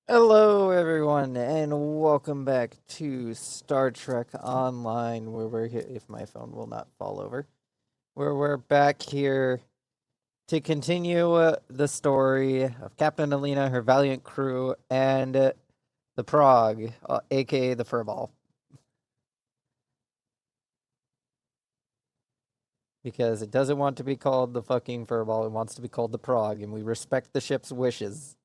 Hello, everyone, and welcome back to Star Trek Online, where we're here. If my phone will not fall over, where we're back here to continue the story of Captain Nalina, her valiant crew, and the Prague, aka the Furball. Because it doesn't want to be called the fucking Furball, it wants to be called the Prague, and we respect the ship's wishes.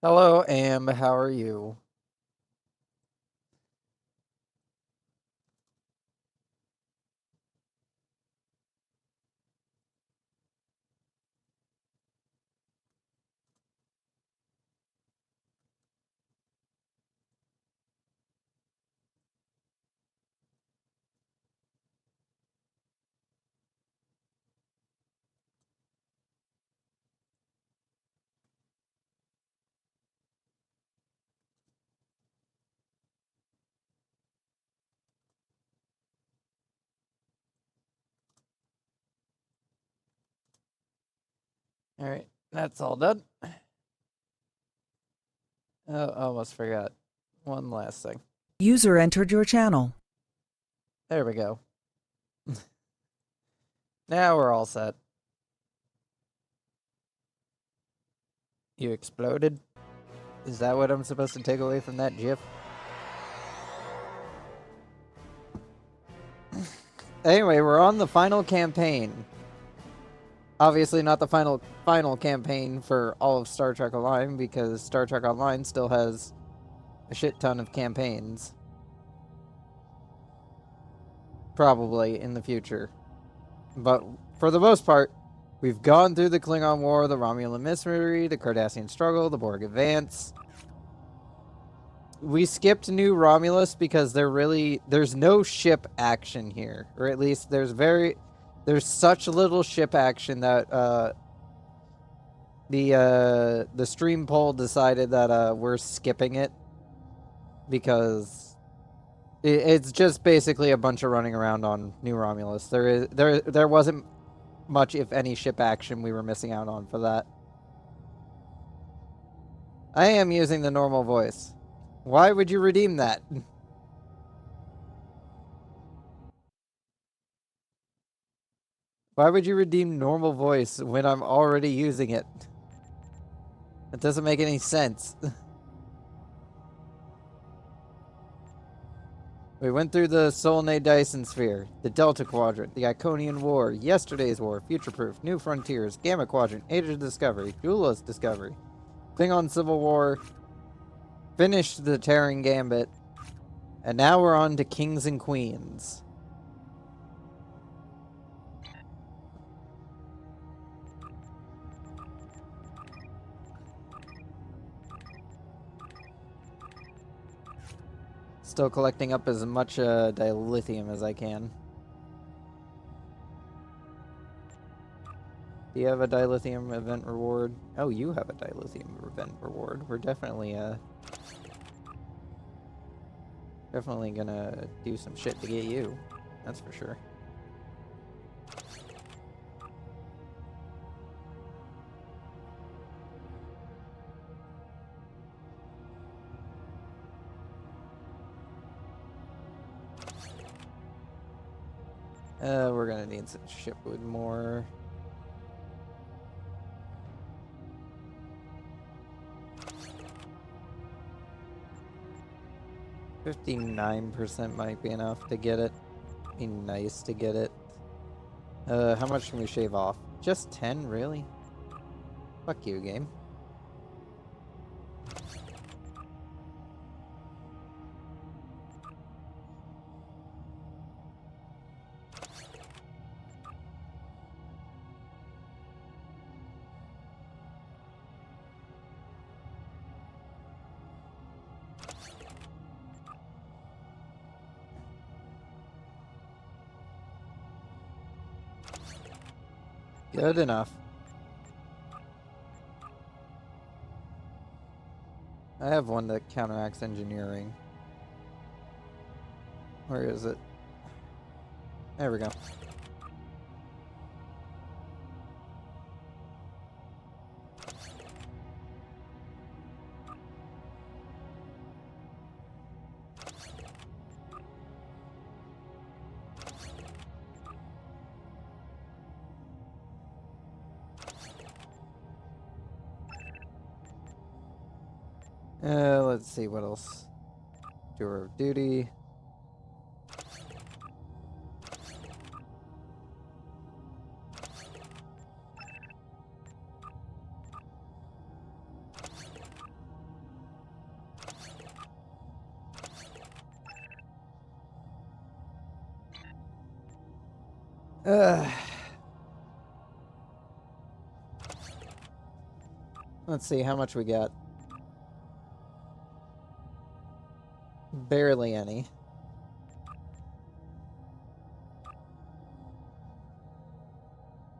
Hello, Am, how are you? Alright, that's all done. Oh, almost forgot. One last thing. User entered your channel. There we go. Now we're all set. You exploded? Is that what I'm supposed to take away from that GIF? Anyway, we're on the final campaign. Obviously not the final campaign for all of Star Trek Online, because Star Trek Online still has a shit ton of campaigns. Probably in the future. But for the most part, we've gone through the Klingon War, the Romulan Mystery, the Cardassian Struggle, the Borg Advance. We skipped New Romulus because there's no ship action here, or at least there's such little ship action that the stream poll decided that we're skipping it because it's just basically a bunch of running around on New Romulus. There wasn't much, if any, ship action we were missing out on for that. I am using the normal voice. Why would you redeem that? Why would you redeem normal voice when I'm already using it? It doesn't make any sense. We went through the Solnay Dyson Sphere, the Delta Quadrant, the Iconian War, Yesterday's War, Future Proof, New Frontiers, Gamma Quadrant, Age of Discovery, Duelist Discovery, Klingon Civil War, finished the Terran Gambit, and now we're on to Kings and Queens. Still collecting up as much dilithium as I can. Do you have a dilithium event reward? Oh, you have a dilithium event reward. We're definitely gonna do some shit to get you. That's for sure. We're gonna need some ship with more. $59% might be enough to get it. Be nice to get it. How much can we shave off? Just 10, really? Fuck you, game. Good enough. I have one that counteracts engineering. Where is it? There we go. Let's see what else. Tour of duty. Let's see how much we got. Barely any.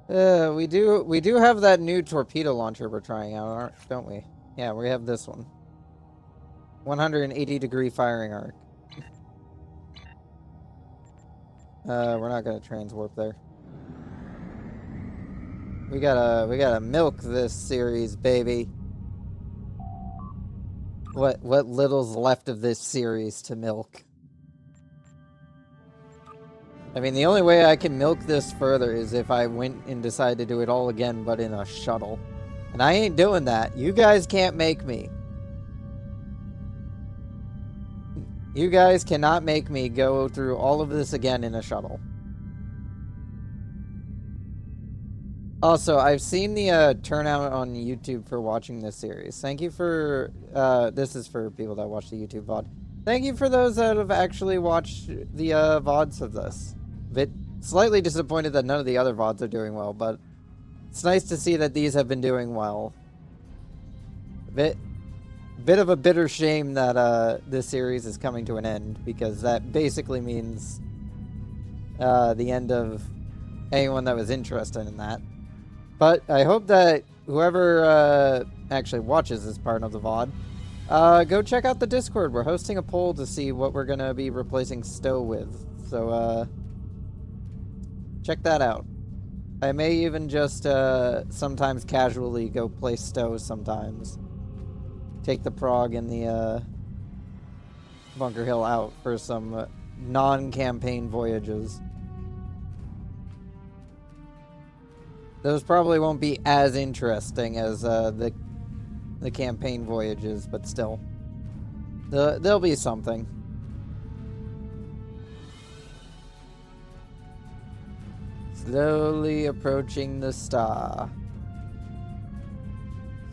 We do have that new torpedo launcher we're trying out, don't we? Yeah, we have this one. 180-degree firing arc. We're not gonna transwarp there. We gotta milk this series, baby. What little's left of this series to milk? I mean, the only way I can milk this further is if I went and decided to do it all again, but in a shuttle. And I ain't doing that. You guys can't make me. You guys cannot make me go through all of this again in a shuttle. Also, I've seen the turnout on YouTube for watching this series. Thank you for, this is for people that watch the YouTube VOD. Thank you for those that have actually watched the VODs of this. Bit slightly disappointed that none of the other VODs are doing well, but it's nice to see that these have been doing well. Bit of a bitter shame that this series is coming to an end, because that basically means the end of anyone that was interested in that. But I hope that whoever actually watches this part of the VOD, go check out the Discord. We're hosting a poll to see what we're going to be replacing Stowe with. So, check that out. I may even just sometimes casually go play Stowe sometimes. Take the Prague and the Bunker Hill out for some non-campaign voyages. Those probably won't be as interesting as the campaign voyages, but still. There'll be something. Slowly approaching the star.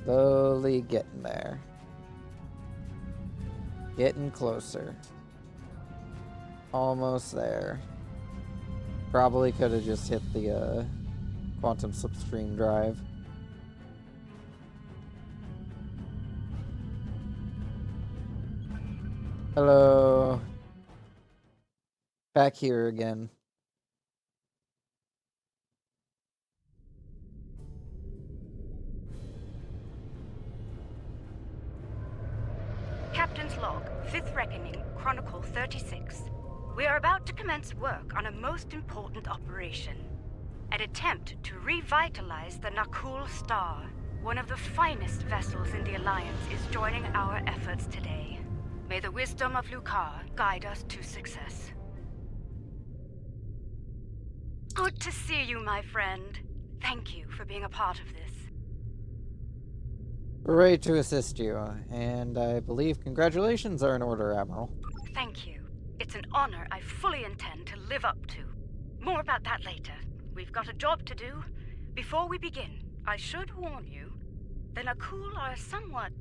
Slowly getting there. Getting closer. Almost there. Probably could have just hit the quantum slipstream drive. Hello. Back here again. Captain's log, 5th reckoning, Chronicle 36. We are about to commence work on a most important operation. An attempt to revitalize the Nakul Star. One of the finest vessels in the Alliance is joining our efforts today. May the wisdom of Lukar guide us to success. Good to see you, my friend. Thank you for being a part of this. We're ready to assist you, and I believe congratulations are in order, Admiral. Thank you. It's an honor I fully intend to live up to. More about that later. We've got a job to do. Before we begin, I should warn you, the Nakul are somewhat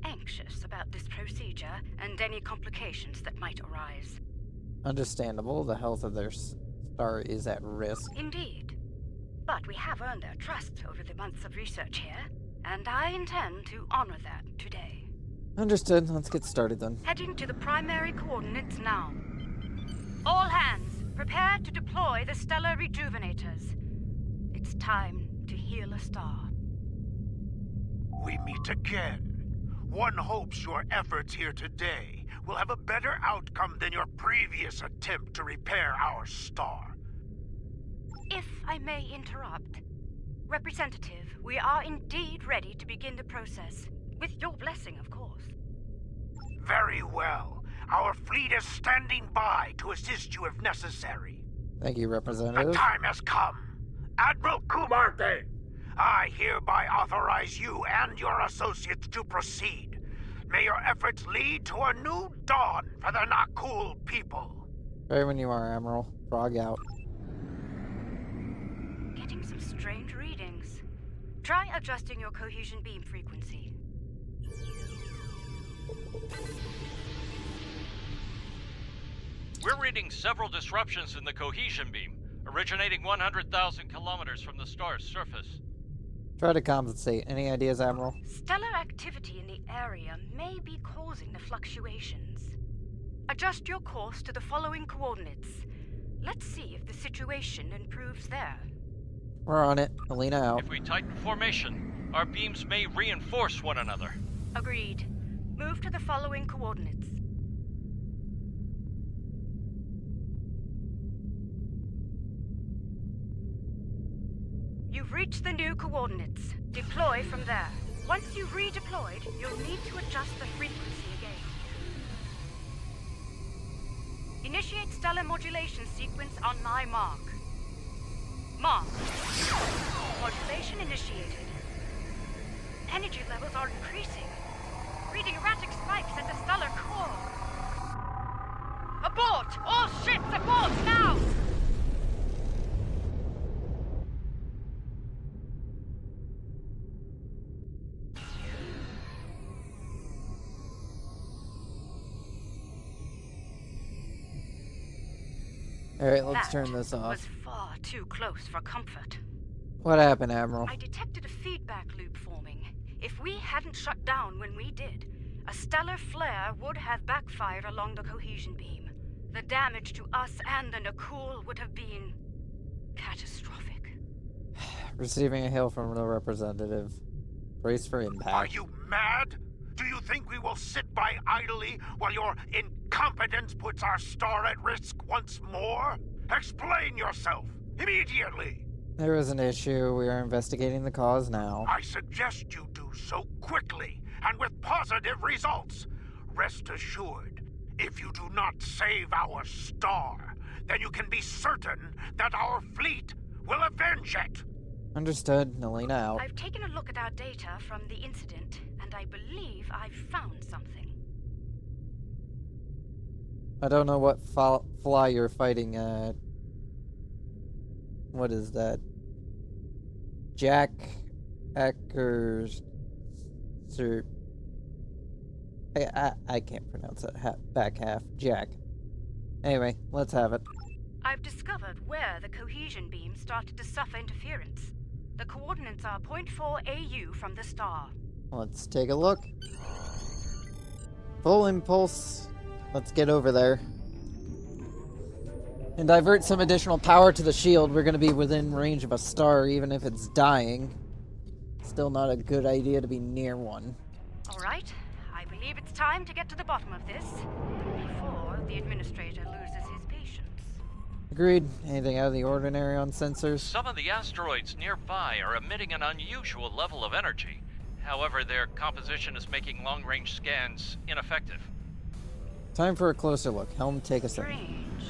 anxious about this procedure and any complications that might arise. Understandable. The health of their star is at risk. Indeed. But we have earned their trust over the months of research here, and I intend to honor that today. Understood. Let's get started then. Heading to the primary coordinates now. All hands, prepare to deploy the stellar rejuvenators. It's time to heal a star. We meet again. One hopes your efforts here today will have a better outcome than your previous attempt to repair our star. If I may interrupt. Representative, we are indeed ready to begin the process. With your blessing, of course. Very well. Our fleet is standing by to assist you if necessary. Thank you, The Representative. time has come. Admiral Kumarte, I hereby authorize you and your associates to proceed. May your efforts lead to a new dawn for the Nakul people. Right when you are, Admiral. Prague out. Getting some strange readings. Try adjusting your cohesion beam frequency. We're reading several disruptions in the cohesion beam, originating 100,000 kilometers from the star's surface. Try to compensate. Any ideas, Admiral? Stellar activity in the area may be causing the fluctuations. Adjust your course to the following coordinates. Let's see if the situation improves there. We're on it. Nalina out. If we tighten formation, our beams may reinforce one another. Agreed. Move to the following coordinates. You've reached the new coordinates. Deploy from there. Once you've redeployed, you'll need to adjust the frequency again. Initiate stellar modulation sequence on my mark. Mark. Modulation initiated. Energy levels are increasing. Reading erratic spikes at the stellar core. Abort! All ships abort now! Alright, let's That turn this off. was far too close for comfort. What happened, Admiral? I detected a feedback loop forming. If we hadn't shut down when we did, a stellar flare would have backfired along the cohesion beam. The damage to us and the Nakul would have been catastrophic. Receiving a hail from the Representative. Brace for impact. Are you mad? Do you think we will sit by idly while your incompetence puts our star at risk once more? Explain yourself, immediately! There was an issue. We are investigating the cause now. I suggest you do so quickly and with positive results. Rest assured, if you do not save our star, then you can be certain that our fleet will avenge it. Understood. Nalina out. I've taken a look at our data from the incident, and I believe I've found something. I don't know what fly you're fighting at. What is that? Jack Eckers. Sir. I can't pronounce that back half. Jack. Anyway, let's have it. I've discovered where the cohesion beam started to suffer interference. The coordinates are 0.4 AU from the star. Let's take a look. Full impulse. Let's get over there. And divert some additional power to the shield. We're going to be within range of a star, even if it's dying. Still not a good idea to be near one. All right, I believe it's time to get to the bottom of this before the administrator loses his patience. Agreed. Anything out of the ordinary on sensors? Some of the asteroids nearby are emitting an unusual level of energy. However, their composition is making long-range scans ineffective. Time for a closer look. Helm, take us in. Strange.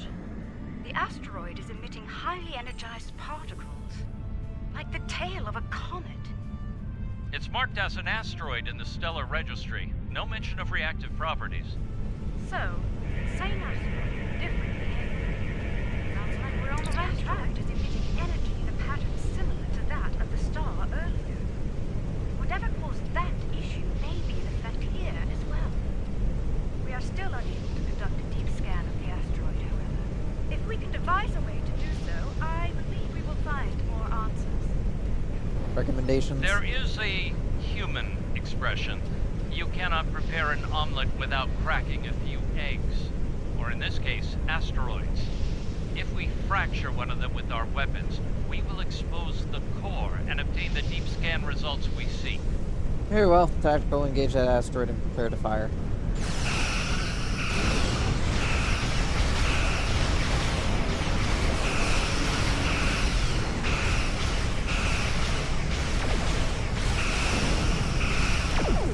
The asteroid is emitting highly energized particles, like the tail of a comet. It's marked as an asteroid in the stellar registry. No mention of reactive properties. So, same asteroid, different behavior. Sounds like we're on the right track. Is emitting energy in a pattern similar to that of the star earlier. Whatever caused that issue may be in effect here as well. We are still unable to conduct a deep scan of the asteroid, however. If we can devise a way to do so, I believe we will find more answers. Recommendations? There is a human expression. You cannot prepare an omelet without cracking a few eggs. Or in this case, asteroids. If we fracture one of them with our weapons, we will expose the core and obtain the deep scan results we seek. Very well. Tactical, engage that asteroid and prepare to fire.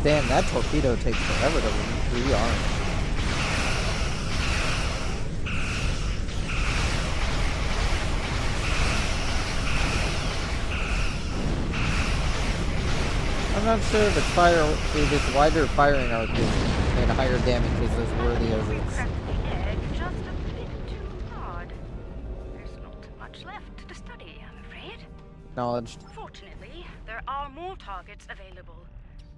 Damn, that torpedo takes forever to rearm. I'm not sure if its wider firing arc and higher damage is as worthy as its. Cracked the egg just a bit too hard. There's not much left to study, I'm afraid. Acknowledged. Fortunately, there are more targets available.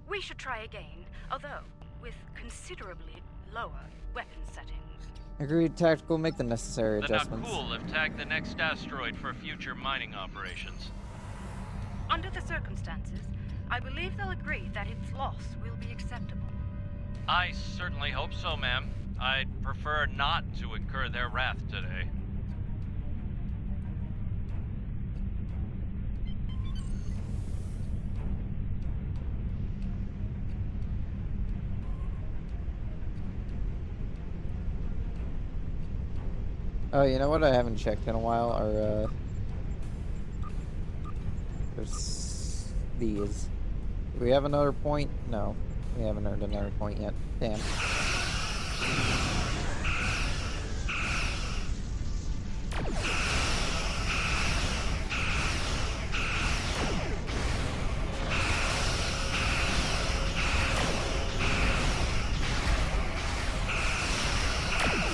We should try again, although with considerably lower weapon settings. Agreed. Tactical, make the necessary The adjustments. Nakul have tagged the next asteroid for future mining operations. Under the circumstances, I believe they'll agree that its loss will be acceptable. I certainly hope so, ma'am. I'd prefer not to incur their wrath today. Oh, you know what I haven't checked in a while are, there's these. Do we have another point? No. We haven't earned another point yet. Damn.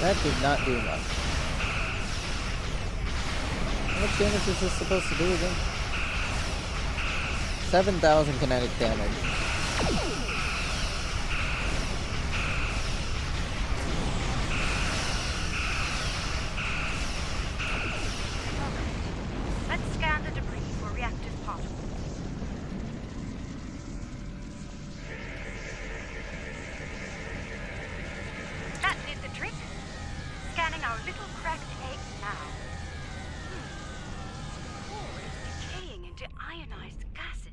That did not do much. How much damage is this supposed to do again? 7,000 kinetic damage. Let's scan the debris for reactive particles. That did the trick. Scanning our little cracked egg now. Core is decaying into ionized gases.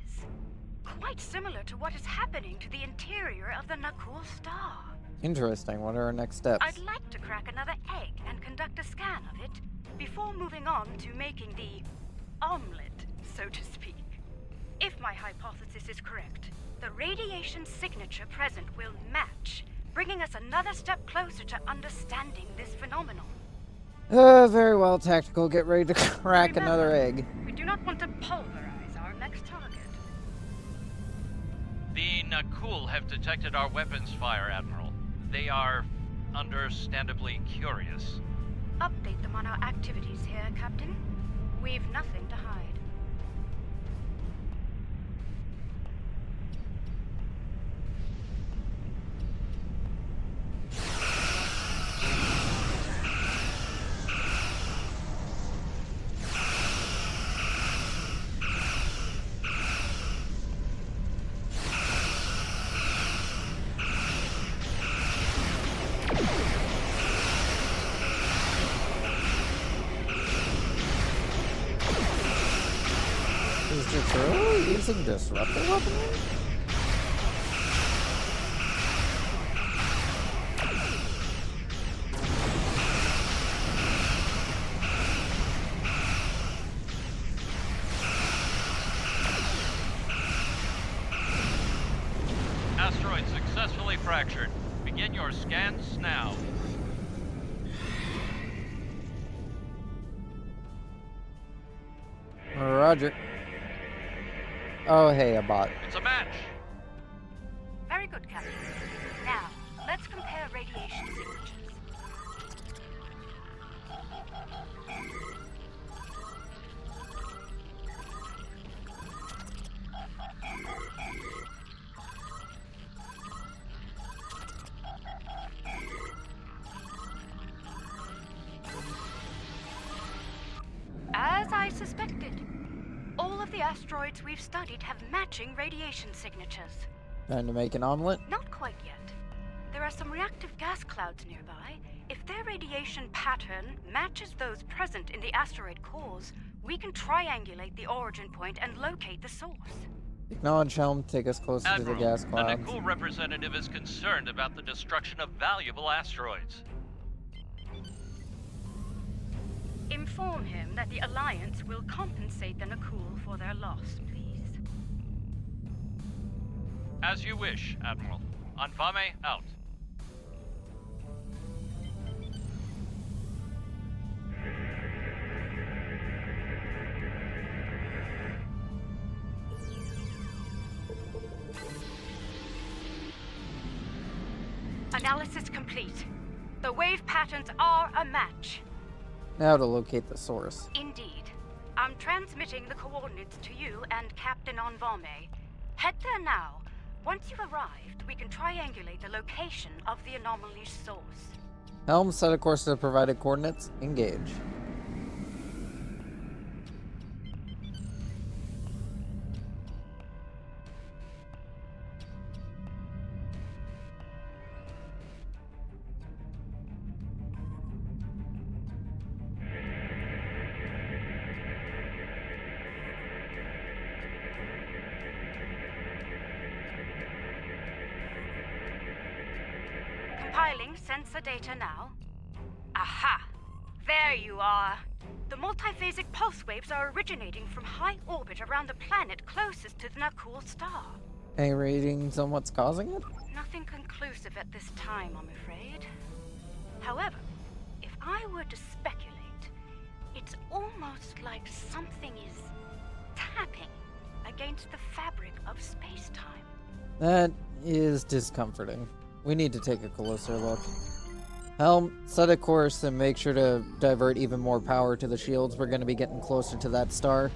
Quite similar to what is happening to the interior of the Nakul star. Interesting. What are our next steps? I'd like to crack another egg and conduct a scan of it before moving on to making the omelet, so to speak. If my hypothesis is correct, the radiation signature present will match, bringing us another step closer to understanding this phenomenon. Very well, Tactical. Get ready to crack Remember, another egg. We do not want to pulverize our next target. The Nakul have detected our weapons fire, Admiral. They are understandably curious. Update them on our activities here, Captain. We've nothing to hide. Is the thru using disruptor weaponry? Asteroid successfully fractured. Begin your scans now. Roger. Oh, hey, a bot. It's a match. Very good, Captain. Now, let's compare radiation signatures. As I suspected, all of the asteroids we've studied have matching radiation signatures. Time to make an omelet? Not quite yet. There are some reactive gas clouds nearby. If their radiation pattern matches those present in the asteroid cores, we can triangulate the origin point and locate the source. Acknowledge helm, take us closer to the Admiral, gas the clouds. Nakul representative is concerned about the destruction of valuable asteroids. Inform him that the Alliance will compensate the Nakul for their loss, please. As you wish, Admiral. Anvame out. Analysis complete. The wave patterns are a match. Now to locate the source. Indeed. I'm transmitting the coordinates to you and Captain Nalina. Head there now. Once you've arrived, we can triangulate the location of the anomaly's source. Helm, set a course to the provided coordinates. Engage. Compiling sensor data now. Aha! There you are. The multiphasic pulse waves are originating from high orbit around the planet closest to the Nakul star. Any readings on what's causing it? Nothing conclusive at this time, I'm afraid. However, if I were to speculate, it's almost like something is tapping against the fabric of space-time. That is discomforting. We need to take a closer look. Helm, set a course and make sure to divert even more power to the shields. We're going to be getting closer to that star.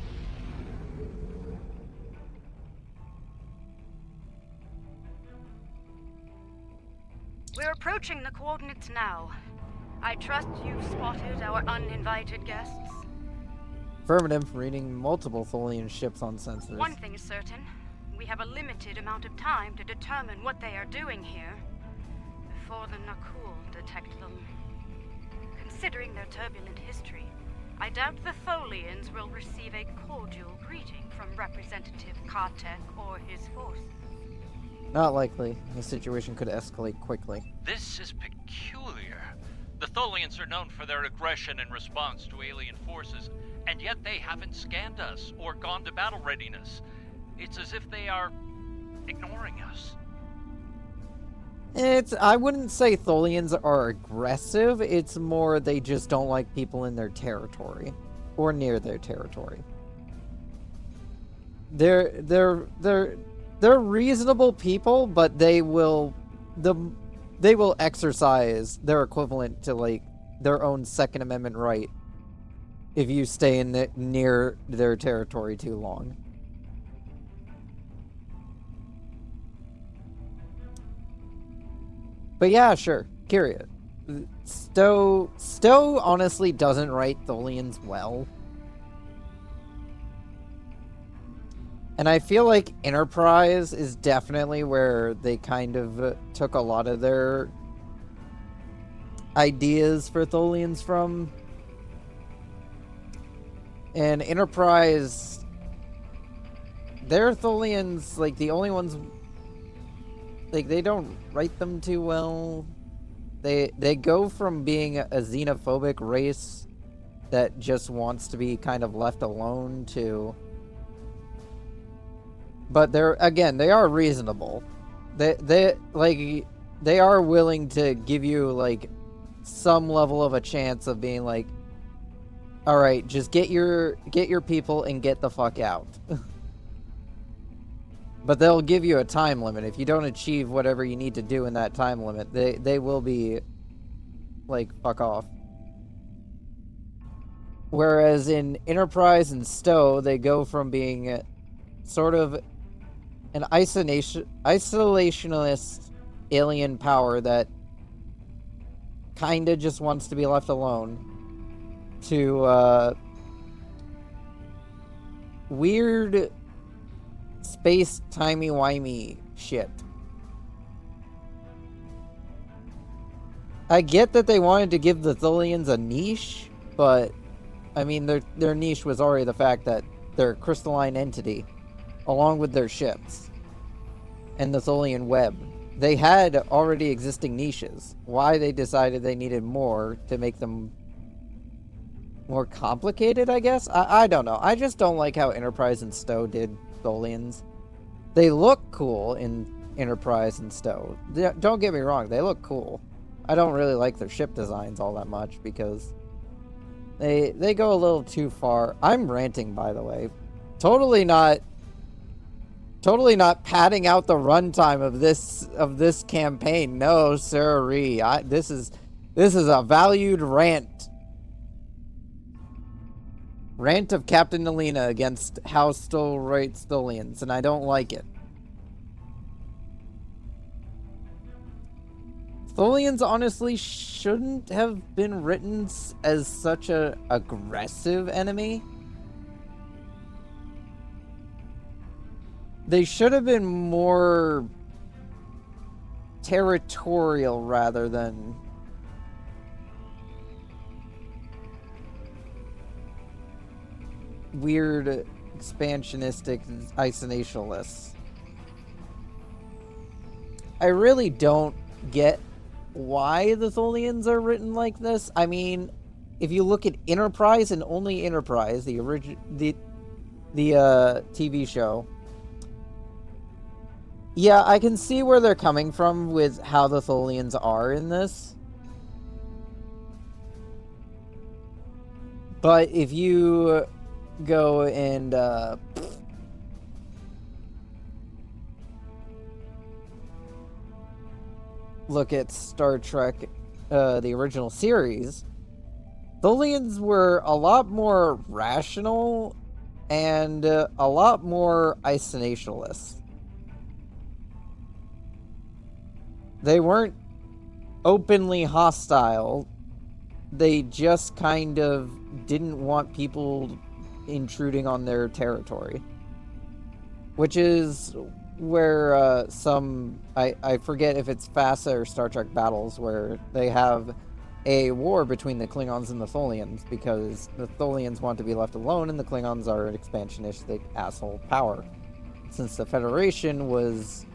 We're approaching the coordinates now. I trust you've spotted our uninvited guests. Affirmative, reading multiple Tholian ships on sensors. One thing is certain. We have a limited amount of time to determine what they are doing here before the Nakul detect them. Considering their turbulent history, I doubt the Tholians will receive a cordial greeting from Representative Kartek or his forces. Not likely. The situation could escalate quickly. This is peculiar. The Tholians are known for their aggression in response to alien forces, and yet they haven't scanned us or gone to battle readiness. It's as if they are ignoring us. I wouldn't say Tholians are aggressive. It's more they just don't like people in their territory or near their territory. They're reasonable people, but they will exercise their equivalent to like their own Second Amendment right if you stay near their territory too long. But yeah, sure. Curious. Stowe honestly doesn't write Tholians well. And I feel like Enterprise is definitely where they kind of took a lot of their ideas for Tholians from. And Enterprise, their Tholians, like the only ones, like they don't write them too well. They go from being a xenophobic race that just wants to be kind of left alone to... But they are reasonable. They are willing to give you like some level of a chance of being like, all right, just get your people and get the fuck out. But they'll give you a time limit. If you don't achieve whatever you need to do in that time limit, they will be like, fuck off. Whereas in Enterprise and Stowe, they go from being sort of an isolationist alien power that kinda just wants to be left alone to weird space timey-wimey shit. I get that they wanted to give the Tholians a niche, but I mean their niche was already the fact that they're a crystalline entity along with their ships and the Tholian web. They had already existing niches. Why they decided they needed more to make them more complicated, I guess? I don't know. I just don't like how Enterprise and Stowe did Tholians. They look cool in Enterprise and Stowe. Don't get me wrong, they look cool. I don't really like their ship designs all that much because they go a little too far. I'm ranting, by the way. Totally not padding out the runtime of this campaign. No, sirree. This is a valued rant. Rant of Captain Nalina against how Stowe writes tholians, and I don't like it. Tholians honestly shouldn't have been written as such a aggressive enemy. They should have been more territorial rather than weird expansionistic isolationalists. I really don't get why the Tholians are written like this. I mean, if you look at Enterprise and only Enterprise, the TV show, yeah, I can see where they're coming from with how the Tholians are in this. But if you go and look at Star Trek, the original series, Tholians were a lot more rational and a lot more isolationist. They weren't openly hostile. They just kind of didn't want people intruding on their territory. Which is where I forget if it's FASA or Star Trek Battles, where they have a war between the Klingons and the Tholians, because the Tholians want to be left alone and the Klingons are an expansionistic asshole power. Since the Federation was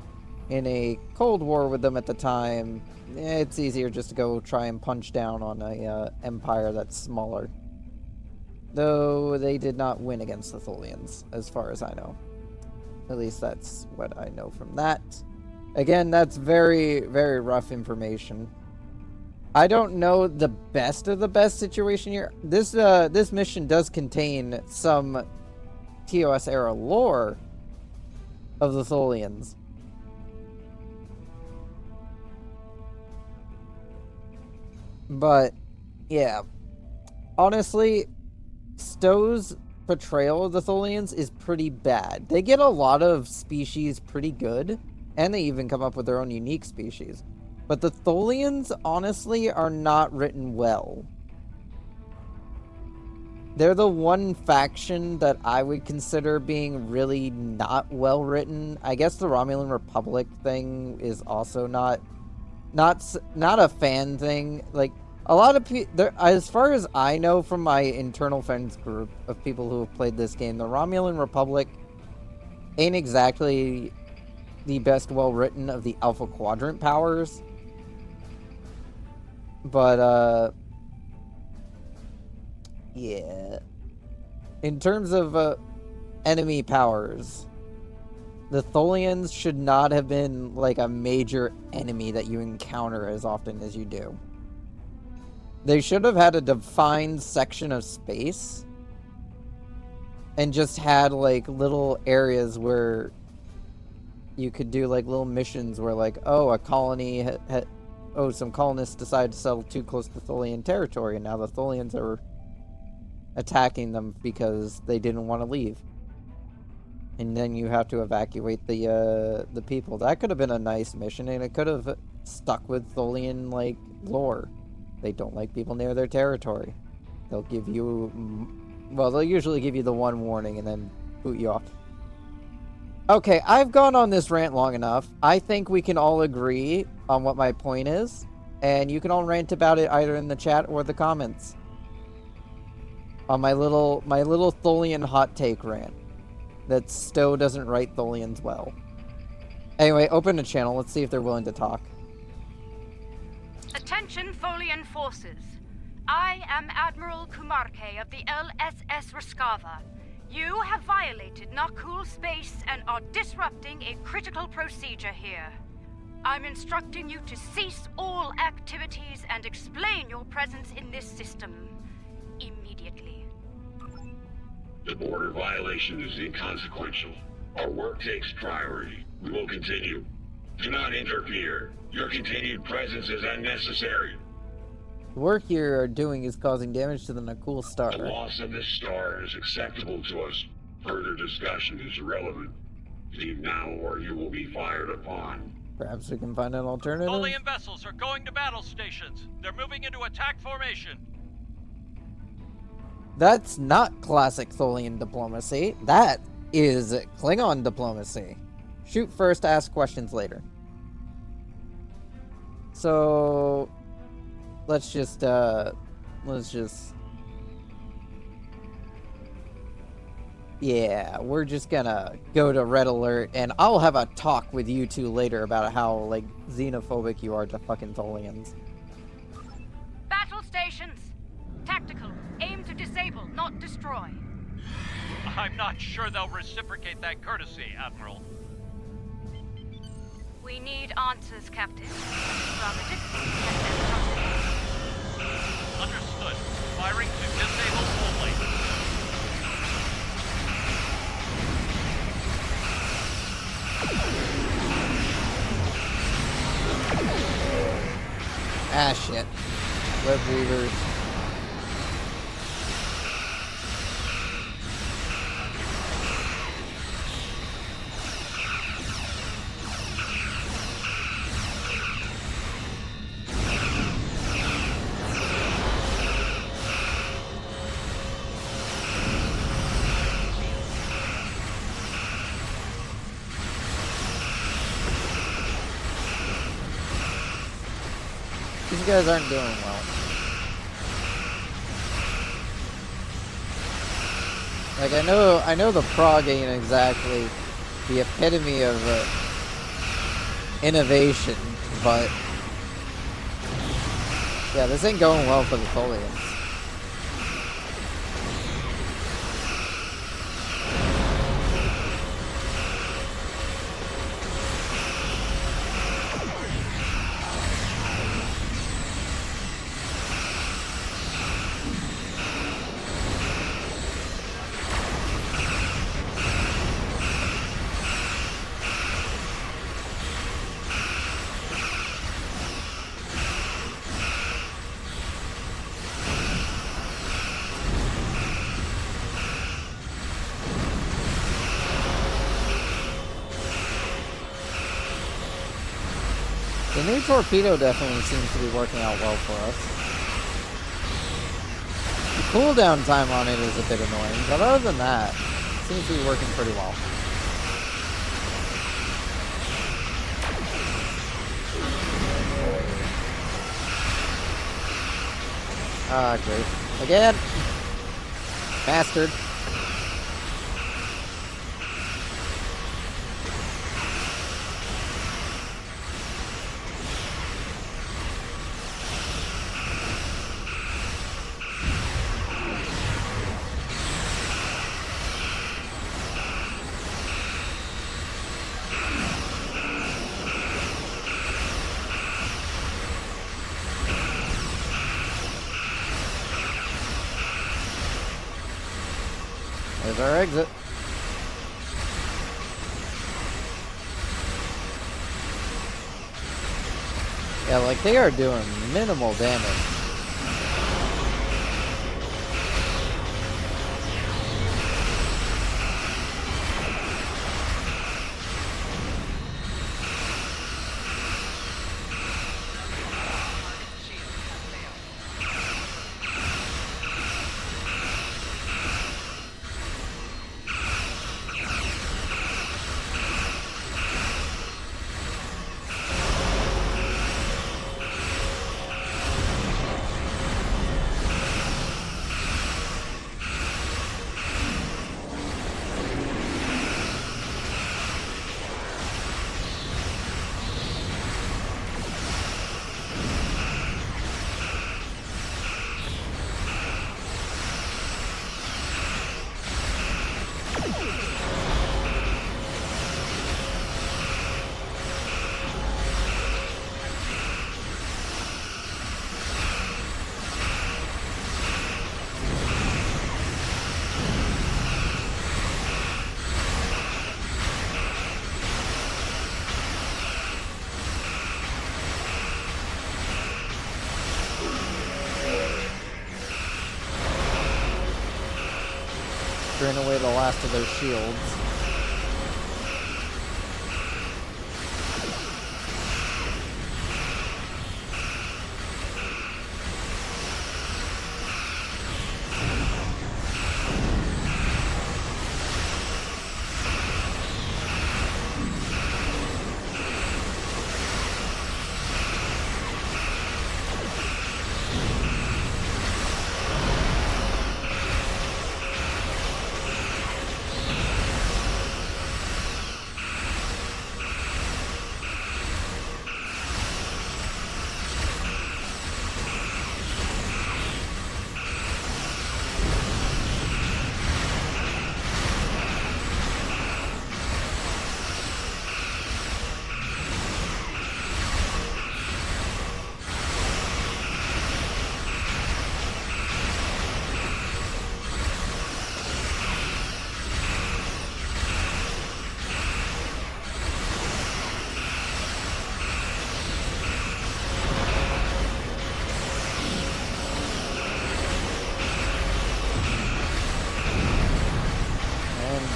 in a Cold War with them at the time, it's easier just to go try and punch down on a empire that's smaller. Though they did not win against the Tholians, as far as I know. At least that's what I know from that. Again, that's very, very rough information. I don't know the best of the best situation here. This mission does contain some TOS era lore of the Tholians. But, yeah. Honestly, Stowe's portrayal of the Tholians is pretty bad. They get a lot of species pretty good, and they even come up with their own unique species. But the Tholians, honestly, are not written well. They're the one faction that I would consider being really not well written. I guess the Romulan Republic thing is also not a fan thing. Like, a lot of people, as far as I know from my internal friends group of people who have played this game, the Romulan Republic ain't exactly the best well-written of the Alpha Quadrant powers. But, yeah. In terms of enemy powers, the Tholians should not have been like a major enemy that you encounter as often as you do. They should have had a defined section of space and just had like little areas where you could do like little missions where like, oh, a colony some colonists decided to settle too close to Tholian territory, and now the Tholians are attacking them because they didn't want to leave. And then you have to evacuate the people. That could have been a nice mission, and it could have stuck with Tholian like lore. They don't like people near their territory. They'll give you, well, they'll usually give you the one warning and then boot you off. Okay, I've gone on this rant long enough. I think we can all agree on what my point is, and you can all rant about it either in the chat or the comments on my little Tholian hot take rant. that Stowe doesn't write tholians well. Anyway, open a channel. Let's see if they're willing to talk. Attention, Tholian forces. I am Admiral Kumarke of the U.S.S. Raskava. You have violated Nakul space and are disrupting a critical procedure here. I'm instructing you to cease all activities and explain your presence in this system immediately. The border violation is inconsequential. Our work takes priority. We will continue. Do not interfere. Your continued presence is unnecessary. The work you're doing is causing damage to the Nakul star. The loss of this star is acceptable to us. Further discussion is irrelevant. Leave now or you will be fired upon. Perhaps we can find an alternative? Tholian vessels are going to battle stations. They're moving into attack formation. That's not classic Tholian diplomacy. That is Klingon diplomacy. Shoot first, ask questions later. So... Let's just... Yeah, we're just gonna go to Red Alert, and I'll have a talk with you two later about how, like, xenophobic you are to fucking Tholians. Battle stations. Tactical. Aim to disable, not destroy. I'm not sure they'll reciprocate that courtesy, Admiral. We need answers, Captain. Rather difficult to Understood. Firing to disable only. Ah, shit. Web weavers. These guys aren't doing well. Like, I know the Prague ain't exactly the epitome of innovation, but yeah, this ain't going well for the Tholians. The new torpedo definitely seems to be working out well for us. The cooldown time on it is a bit annoying, but other than that, it seems to be working pretty well. Ah, great. Again! Bastard. There's our exit. Yeah, like they are doing minimal damage. drain away the last of their shields.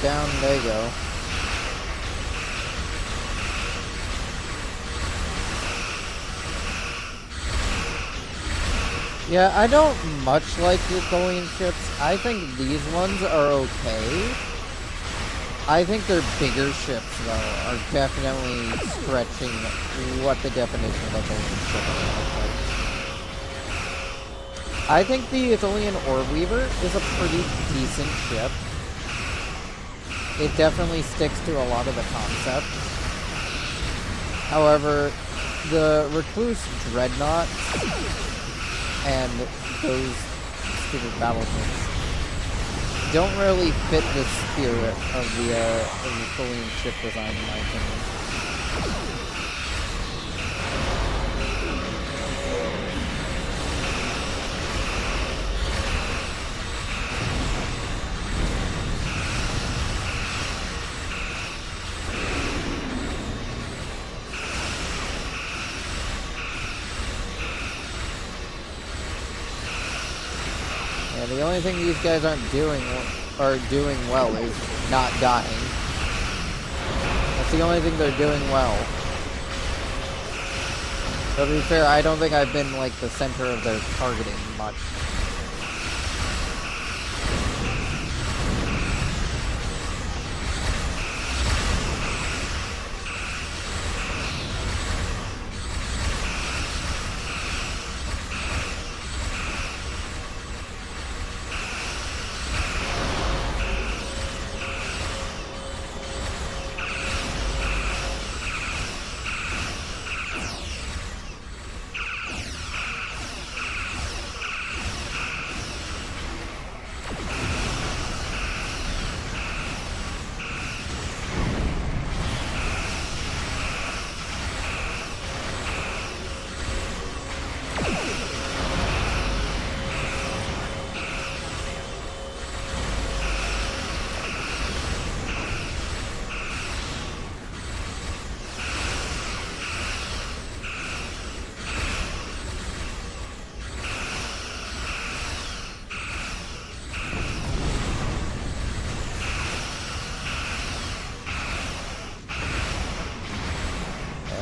Down they go. Yeah, I don't much like the tholian ships. I think these ones are okay. I think their bigger ships, though, are definitely stretching what the definition of a tholian ship is. I think the Tholian Orb Weaver is a pretty decent ship. It definitely sticks to a lot of the concept. However, the Recluse Dreadnoughts and those stupid battleships don't really fit the spirit of the Tholian ship design, in my opinion. The only thing these guys aren't doing well is not dying. That's the only thing they're doing well. But to be fair, I don't think I've been like the center of their targeting much.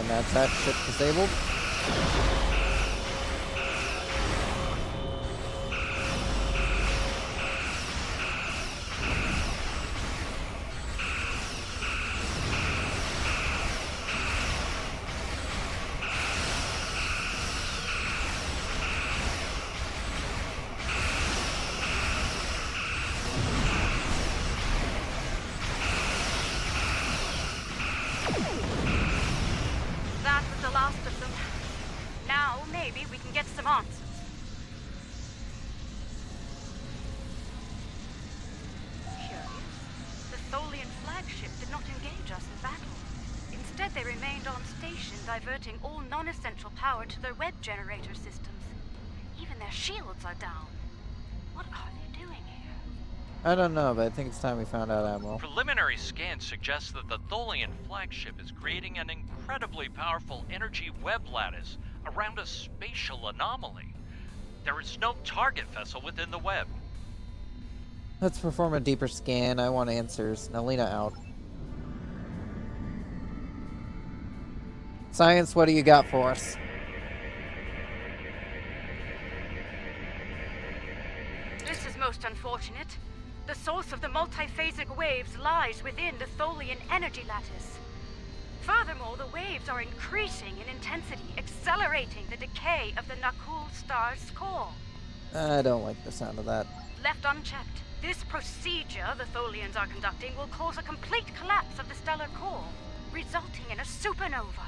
That's that ship disabled. Diverting all non-essential power to their web generator systems. Even their shields are down. What are they doing here? I don't know, but I think it's time we found out, Admiral. Preliminary scans suggest that the Tholian flagship is creating an incredibly powerful energy web lattice around a spatial anomaly. There is no target vessel within the web. Let's perform a deeper scan. I want answers. Nalina out. Science, what do you got for us? This is most unfortunate. The source of the multiphasic waves lies within the tholian energy lattice. Furthermore, the waves are increasing in intensity, accelerating the decay of the Nakul star's core. I don't like the sound of that. Left unchecked, this procedure the tholians are conducting will cause a complete collapse of the stellar core, resulting in a supernova.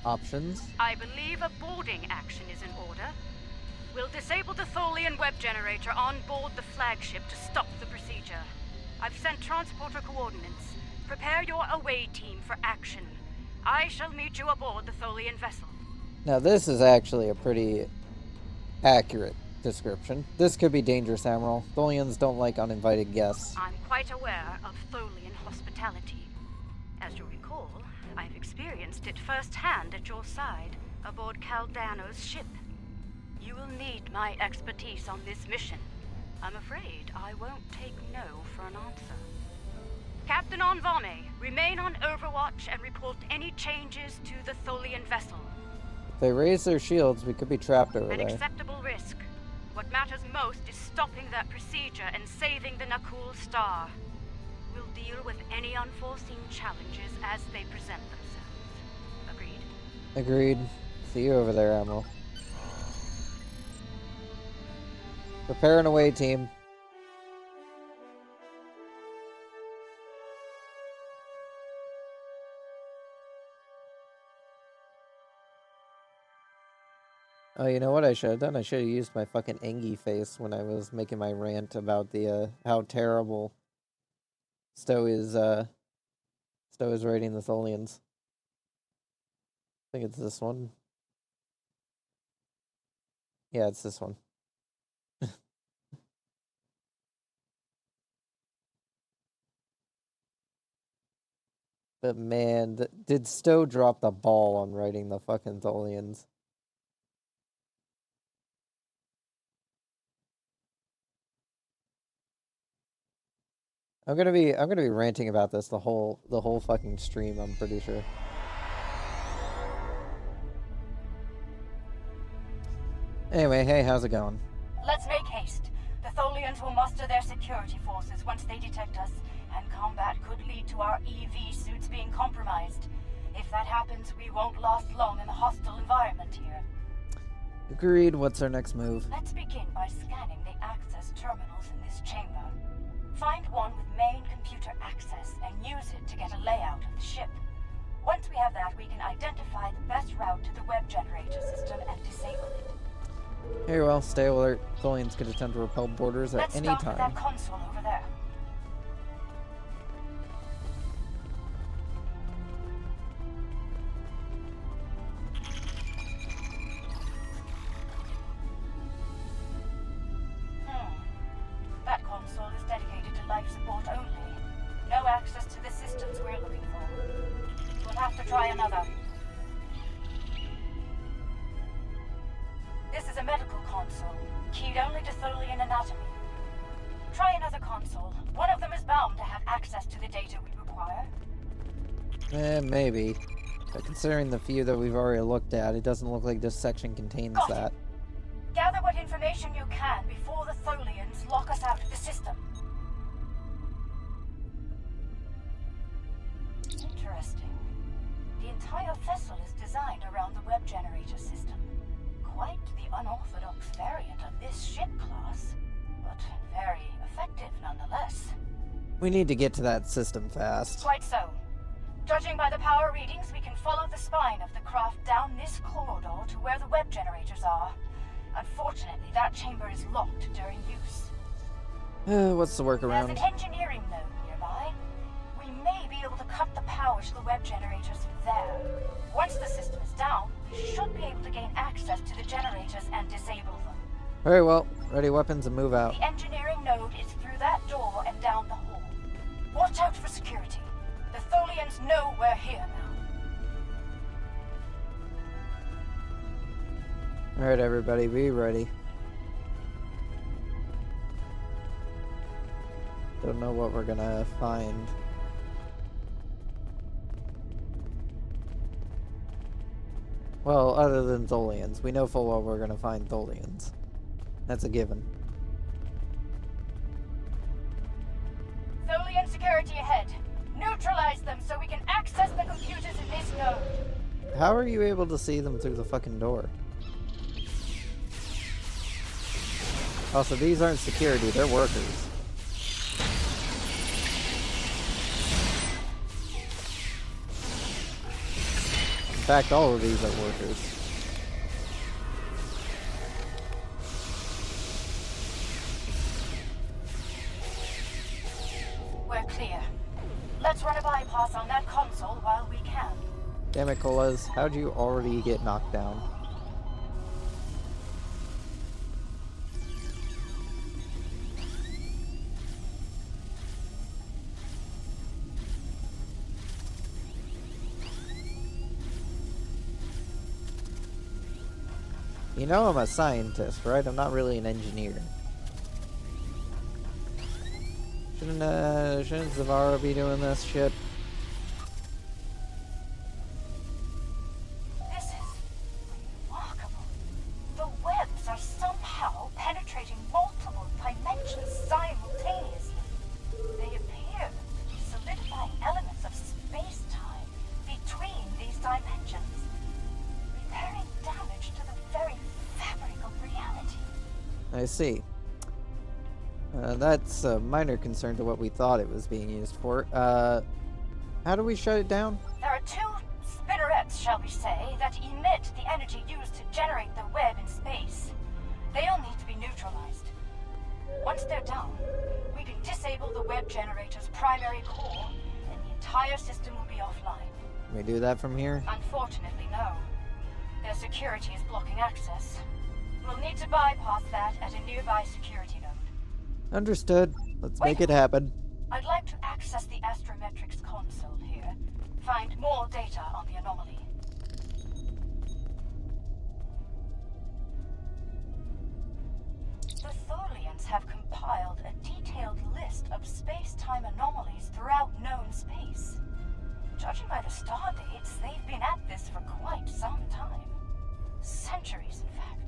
Options? I believe a boarding action is in order. We'll disable the tholian web generator on board the flagship to stop the procedure. I've sent transporter coordinates. Prepare your away team for action. I shall meet you aboard the tholian vessel. Now this is actually a pretty accurate description. This could be dangerous, Admiral. Tholians don't like uninvited guests. I'm quite aware of tholian hospitality. As you recall, I've experienced it firsthand at your side, aboard Caldano's ship. You will need my expertise on this mission. I'm afraid I won't take no for an answer. Captain Onvame, remain on Overwatch and report any changes to the tholian vessel. If they raise their shields, we could be trapped over An there. acceptable risk. What matters most is stopping that procedure and saving the Nakul star. We'll deal with any unforeseen challenges as they present themselves. Agreed? Agreed. See you over there, Admiral. Prepare an away team. Oh, you know what I should have done? I should have used my fucking Engie face when I was making my rant about the how terrible Stowe is rating the Tholians. I think it's this one. Yeah, it's this one. But man, did Stowe drop the ball on writing the fucking Tholians? I'm gonna be ranting about this the whole fucking stream, I'm pretty sure. Anyway, hey, how's it going? Let's make haste. The Tholians will muster their security forces once they detect us, and combat could lead to our EV suits being compromised. If that happens, we won't last long in the hostile environment here. Agreed. What's our next move? Let's begin by scanning the access terminals in this chamber. Find one with main computer access and use it to get a layout of the ship. Once we have that, we can identify the best route to the web generator system and disable it. Very well, stay alert. Tholians could attempt to repel boarders at any Let's start with time. that console over there. That console is dedicated to life support only. No access to the systems we're looking for. We'll have to try another. This is a medical console, keyed only to Tholian anatomy. Try another console. One of them is bound to have access to the data we require. Maybe. But considering the few that we've already looked at, it doesn't look like this section contains Got it. that. Gather what information you can before the Tholians lock us out of the system. Interesting. The entire vessel is designed around the web generator system. Quite the unorthodox variant of this ship class, but very effective nonetheless. We need to get to that system fast. Quite so. Judging by the power readings, we can follow the spine of the craft down this corridor to where the web generators are. Unfortunately, that chamber is locked during use. What's the workaround? There's an engineering node nearby. We may be able to cut the power to the web generators from there. Once the system is down, we should be able to gain access to the generators and disable them. Very well. Ready weapons and move out. The engineering node is through that door and down the hall. Watch out for security. The Tholians know we're here now. Alright, everybody, be ready. Don't know what we're gonna find. Well, other than tholians. We know full well we're gonna find tholians. That's a given. Tholian security ahead. Neutralize them so we can access the computers in this node. How are you able to see them through the fucking door? Also, these aren't security, they're workers. In fact, all of these are workers. We're clear. Let's run a bypass on that console while we can. Damn it, Colas. How'd you already get knocked down? You know I'm a scientist, right? I'm not really an engineer. Shouldn't Zavara be doing this shit? This is remarkable. The webs are somehow penetrating multiple dimensions simultaneously. They appear to be solidifying elements of space-time between these dimensions, repairing damage to the very fabric of reality. I see. That's a minor concern to what we thought it was being used for. How do we shut it down? There are two spinnerets, shall we say, that emit the energy used to generate the web in space. They all need to be neutralized. Once they're down, we can disable the web generator's primary core, and the entire system will be offline. Can we do that from here? Unfortunately, no. Their security is blocking access. We'll need to bypass that at a nearby security node. Understood. Let's make Wait. it happen. I'd like to access the astrometrics console here. Find more data on the anomaly. The tholians have compiled a detailed list of space-time anomalies throughout known space. Judging by the star dates, they've been at this for quite some time. Centuries, in fact.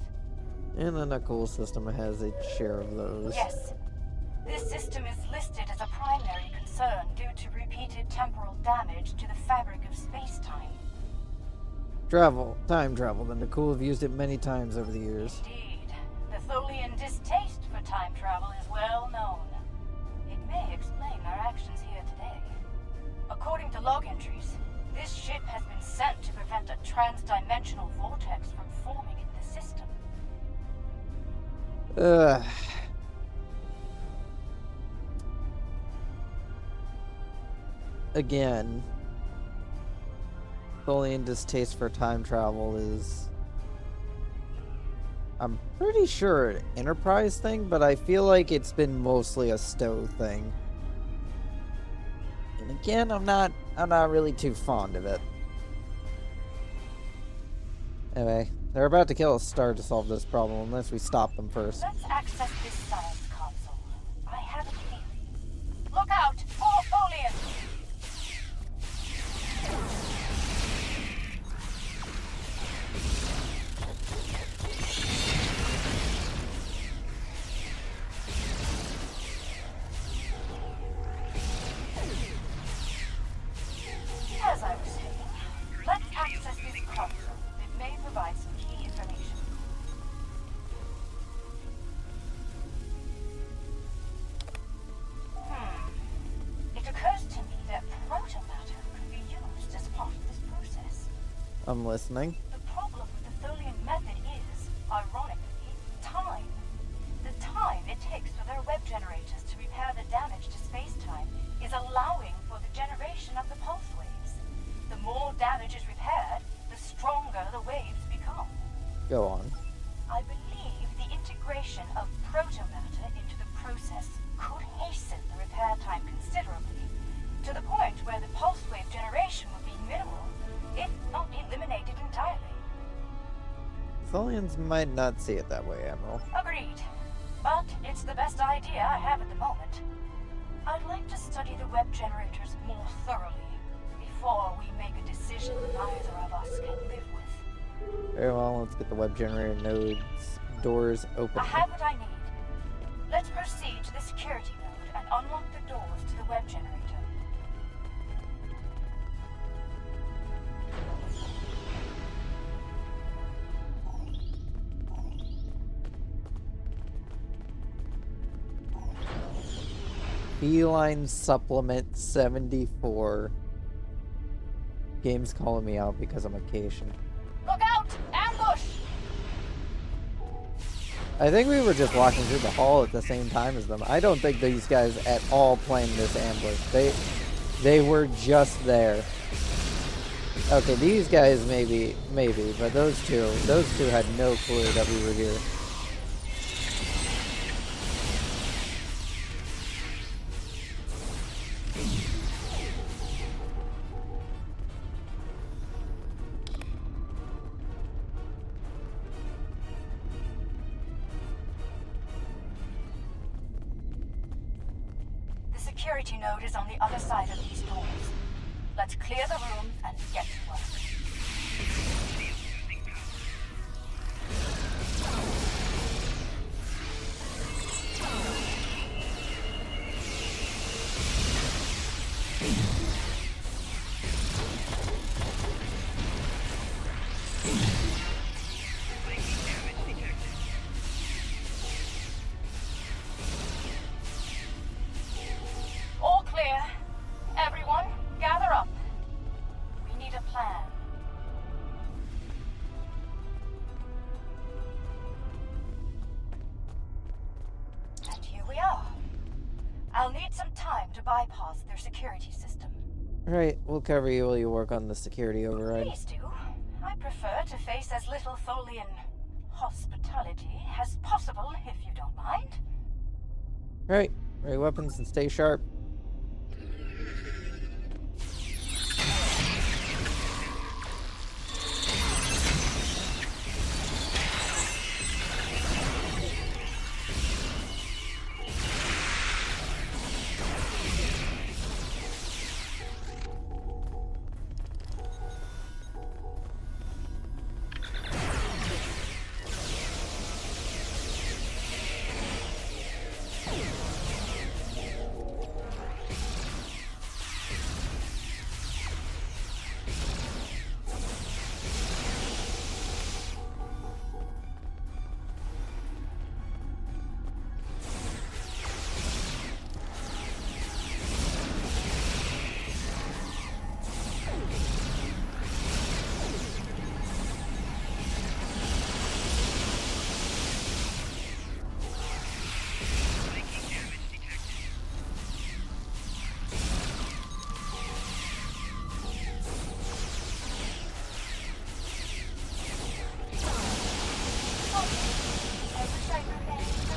And the Knuckle system has a share of those. Yes. This system is listed as a primary concern due to repeated temporal damage to the fabric of space-time. Time travel. The Nakul have used it many times over the years. Indeed. The Tholian distaste for time travel is well known. It may explain their actions here today. According to log entries, this ship has been sent to prevent a trans-dimensional vortex from forming in the system. Again, Tholian distaste for time travel is... I'm pretty sure an Enterprise thing, but I feel like it's been mostly a Stowe thing. And again, I'm not really too fond of it. Anyway, they're about to kill a star to solve this problem unless we stop them first. Let's access this science console. I have a theory. Look out! More Tholians! As I was saying, let's access this console. It may provide some key information. It occurs to me that protomatter could be used as part of this process. I'm listening. The problem with the Tholian method is, ironically, time. The time it takes for their web generators to repair the damage to space-time is allowing for the generation of the pulse waves. The more damage is repaired, the stronger the waves become. Go on. I believe the integration of protomatter into the process could hasten the repair time considerably, to the point where the pulse wave generation would be minimal, if not eliminated entirely. Tholians might not see it that way, Admiral. Agreed. But it's the best idea I have at the moment. I'd study the web generators more thoroughly before we make a decision neither of us can live with. Very well, let's get the web generator nodes doors open. I have what I need. Let's proceed to the security node and unlock the doors to the web generator. Beeline supplement 74. Game's calling me out because I'm a Cation. Look out! Ambush! I think we were just walking through the hall at the same time as them. I don't think these guys at all planned this ambush. They were just there. Okay, these guys maybe, but those two had no clue that we were here. The security node is on the other side of these doors. Let's clear the room and get to work. All clear. Everyone, gather up. We need a plan. And here we are. I'll need some time to bypass their security system. Right, we'll cover you while you work on the security override. Please do. I prefer to face as little tholian hospitality as possible, if you don't mind. Right, ready weapons and stay sharp.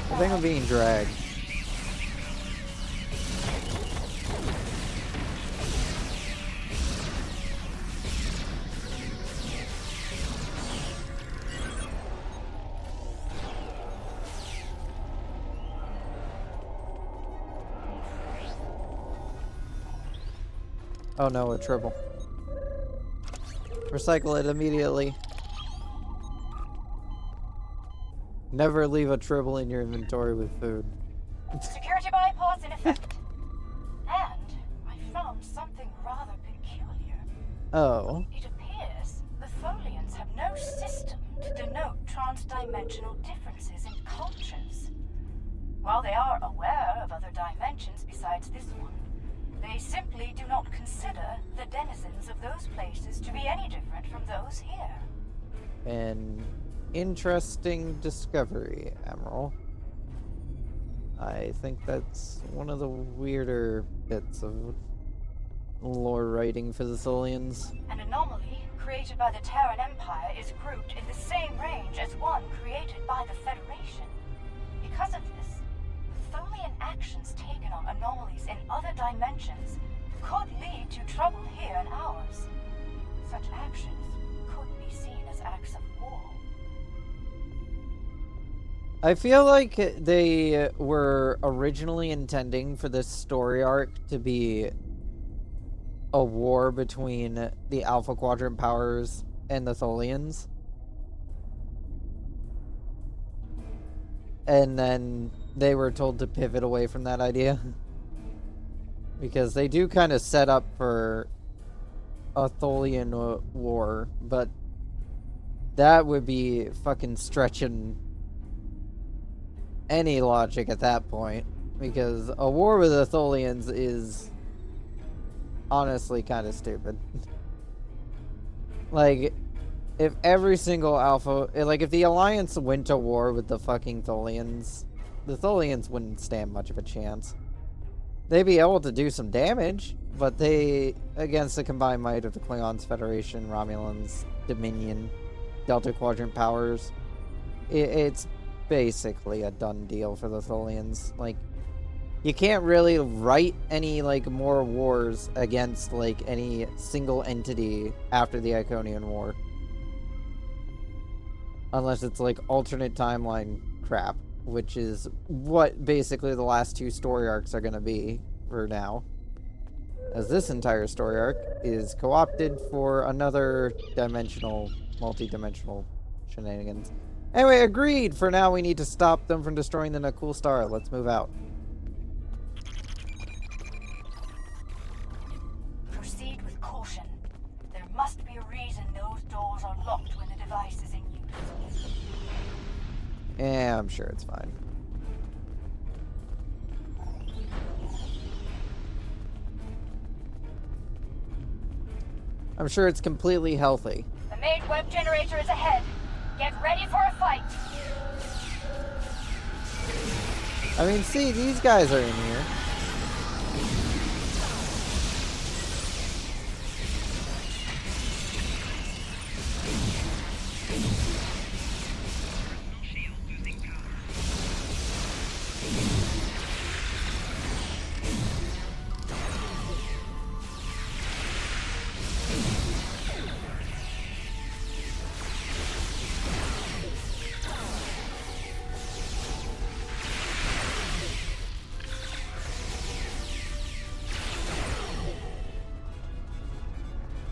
I think I'm being dragged. Oh no, a triple. Recycle it immediately. Never leave a tribble in your inventory with food. Security bypass in effect. And I found something rather peculiar. Oh. It appears the tholians have no system to denote transdimensional differences in cultures. While they are aware of other dimensions besides this one, they simply do not consider the denizens of those places to be any different from those here. An interesting discovery, Admiral. I think that's one of the weirder bits of lore writing for the Tholians. An anomaly created by the Terran Empire is grouped in the same range as one created by the Federation. Because of this, Tholian actions taken on anomalies in other dimensions could lead to trouble here in ours. Such actions could be seen as acts of war. I feel like they were originally intending for this story arc to be a war between the Alpha Quadrant powers and the Tholians. And then they were told to pivot away from that idea. Because they do kind of set up for a Tholian war, but that would be fucking stretching any logic at that point, because a war with the Tholians is honestly kind of stupid. Like, if every single Alpha, like if the Alliance went to war with the fucking Tholians, the Tholians wouldn't stand much of a chance. They'd be able to do some damage, but they, against the combined might of the Klingons, Federation, Romulans, Dominion, Delta Quadrant powers, it's basically a done deal for the Tholians. Like, you can't really write any, like, more wars against, like, any single entity after the Iconian War. Unless it's, like, alternate timeline crap, which is what basically the last two story arcs are going to be for now. As this entire story arc is co-opted for another dimensional, multi-dimensional shenanigans. Anyway, agreed! For now, we need to stop them from destroying the Nakul Star. Let's move out. Proceed with caution. There must be a reason those doors are locked when the device is in use. Yeah, I'm sure it's fine. I'm sure it's completely healthy. The main web generator is ahead. Get ready for a fight. I mean, see, these guys are in here.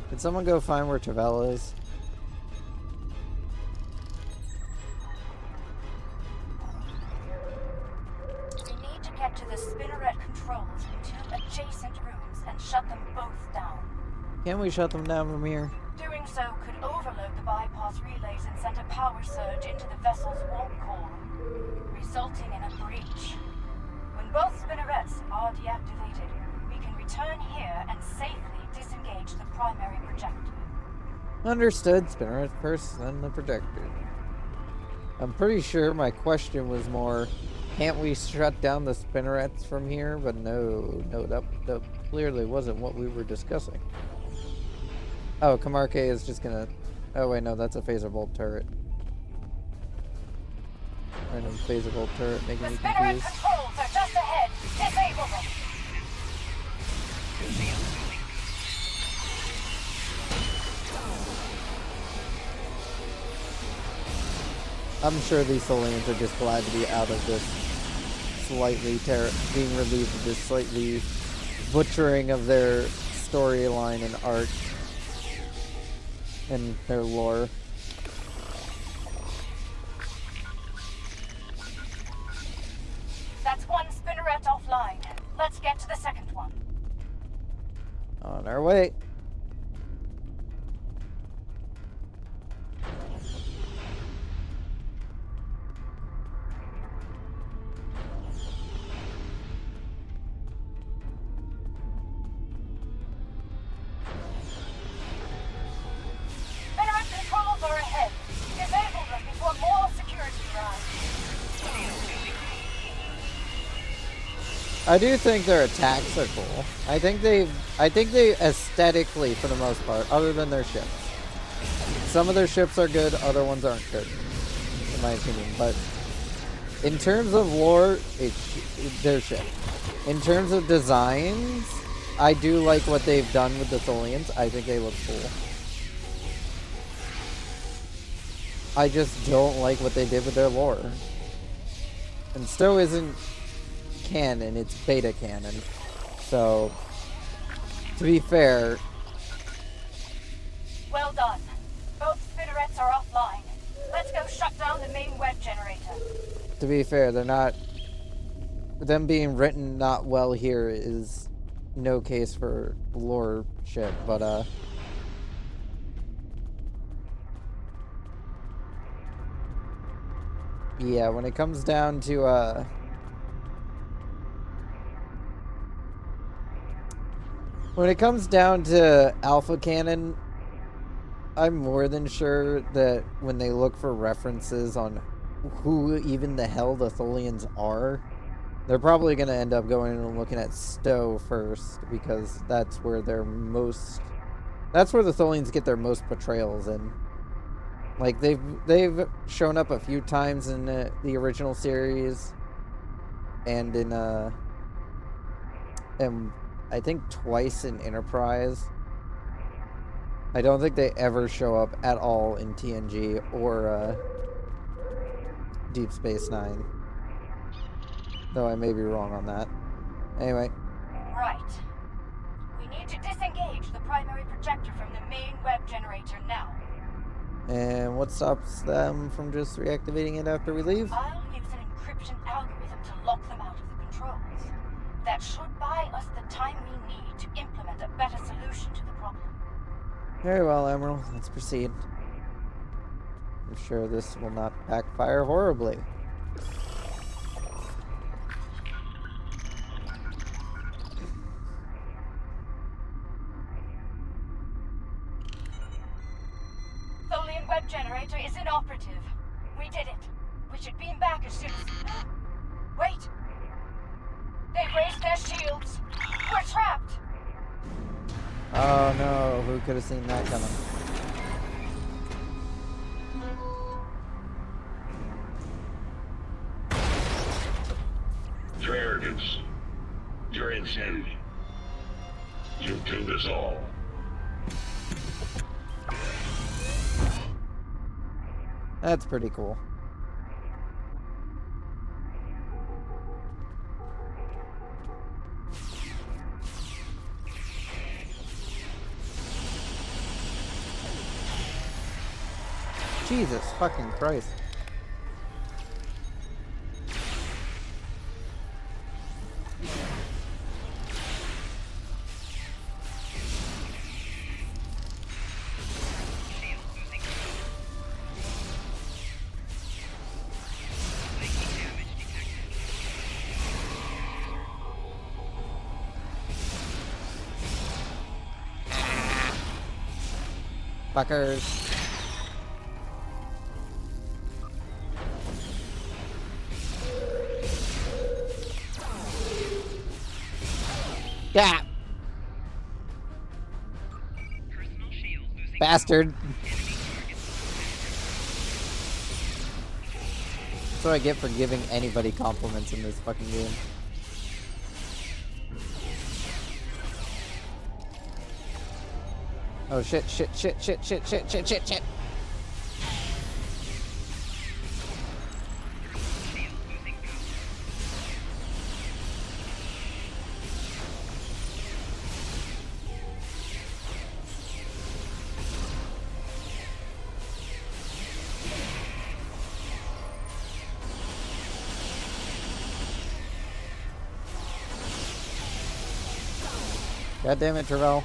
Did someone go find where Travella is? We need to get to the spinneret controls in two adjacent rooms and shut them both down. Can't we shut them down from here? Doing so could overload the bypass relays and send a power surge into the vessel's warp core, resulting in a breach. When both spinnerets are deactivated, we can return here and safely disengage the primary projector. Understood. Spinneret first, then the projector. I'm pretty sure my question was more, can't we shut down the spinnerets from here? But no, that clearly wasn't what we were discussing. Oh, Camarque is just gonna... Oh wait, no, that's a phaser bolt turret. Random phaser bolt turret making me The spinneret confused. controls are just ahead. Disable them. I'm sure these Tholians are just glad to be out of this slightly being relieved of this slightly butchering of their storyline and arc and their lore. That's one spinneret offline. Let's get to the second one. On our way. Spinneret controls are ahead. Disable them before more security arrives. I do think their attacks are cool. I think they aesthetically, for the most part, other than their ships. Some of their ships are good, other ones aren't good, in my opinion. But in terms of lore, it's their ship. In terms of designs, I do like what they've done with the Tholians. I think they look cool. I just don't like what they did with their lore. And Stowe isn't canon, it's beta canon. So, to be fair... Well done. Both spinnerets are offline. Let's go shut down the main web generator. To be fair, they're not... Them being written not well here is no case for lore shit, but, yeah, when it comes down to, when it comes down to alpha canon, I'm more than sure that when they look for references on who even the hell the Tholians are, they're probably going to end up going and looking at Stowe first, because that's where they're most... That's where the Tholians get their most portrayals in. Like, they've shown up a few times in the original series, and in I think twice in Enterprise. I don't think they ever show up at all in TNG or Deep Space Nine. Though I may be wrong on that. Anyway. Right. We need to disengage the primary projector from the main web generator now. And what stops them from just reactivating it after we leave? I'll use an encryption algorithm to lock them out of the controls. That should buy us the time we need to implement a better solution to the problem. Very well, Emerald. Let's proceed. I'm sure this will not backfire horribly. Tholian web generator is inoperative. We did it. We should beam back as soon as... Wait! They've raised their shields. We're trapped! Oh no, who could have seen that coming? Your arrogance. Your insanity. You've doomed us all. That's pretty cool. Jesus fucking Christ. Fuckers. Yeah. Bastard. That's what I get for giving anybody compliments in this fucking game. Oh shit, shit, shit, shit, shit, shit, shit, shit, shit. God damn it, Terrell.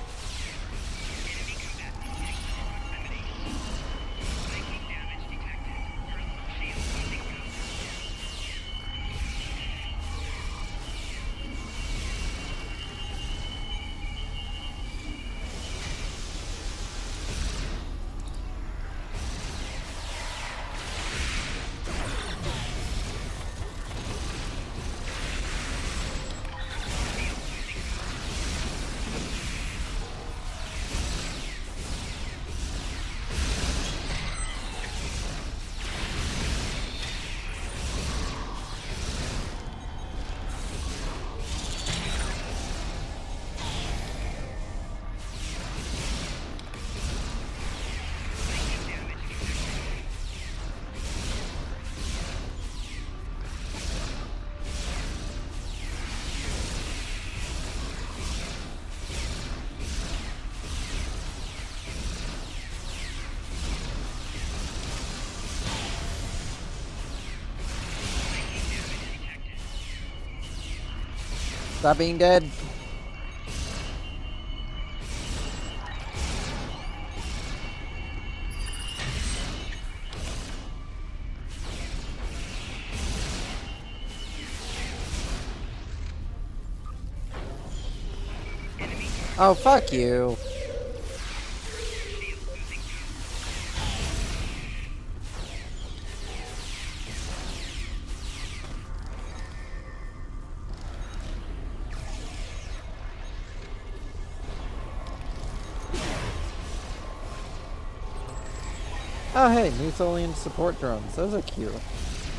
Stop being dead. Oh, fuck you. Oh, hey, new tholian support drones. Those are cute.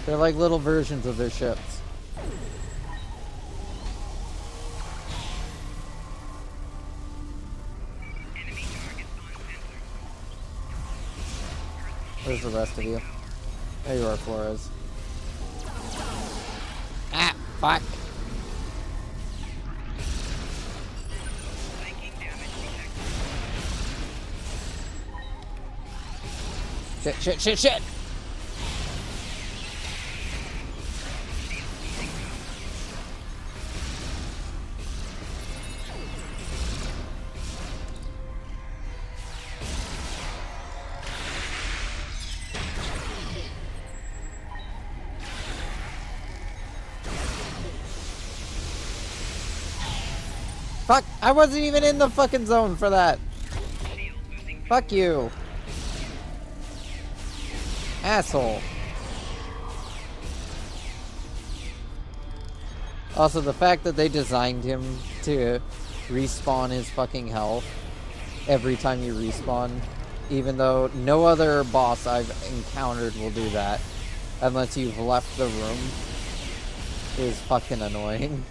They're like little versions of their ships. Where's the rest of you? There you are, Flores. Ah, fuck. Shit, shit, shit, shit! Fuck! I wasn't even in the fucking zone for that! Fuck you! Asshole. Also, the fact that they designed him to respawn his fucking health every time you respawn, even though no other boss I've encountered will do that unless you've left the room, is fucking annoying.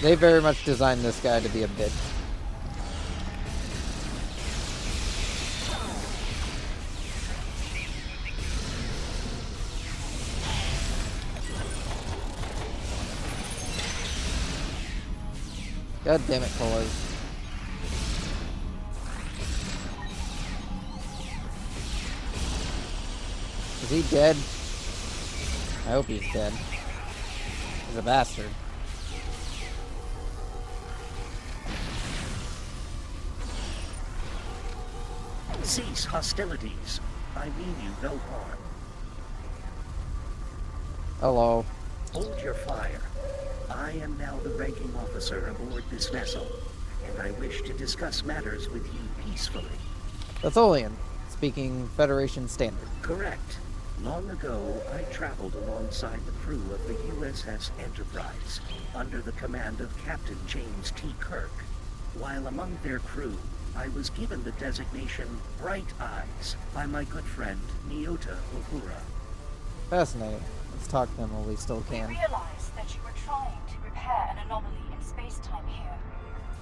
They very much designed this guy to be a bitch. God damn it, Colas. Is he dead? I hope he's dead. He's a bastard. Cease hostilities. I mean you no harm. Hello. Hold your fire. I am now the ranking officer aboard this vessel, and I wish to discuss matters with you peacefully. The Tholian, speaking Federation standard. Correct. Long ago, I traveled alongside the crew of the U.S.S. Enterprise, under the command of Captain James T. Kirk. While among their crew, I was given the designation Bright Eyes by my good friend Nyota Uhura. Fascinating. Let's talk to him while we still can. We realize that you were trying to repair an anomaly in space-time here,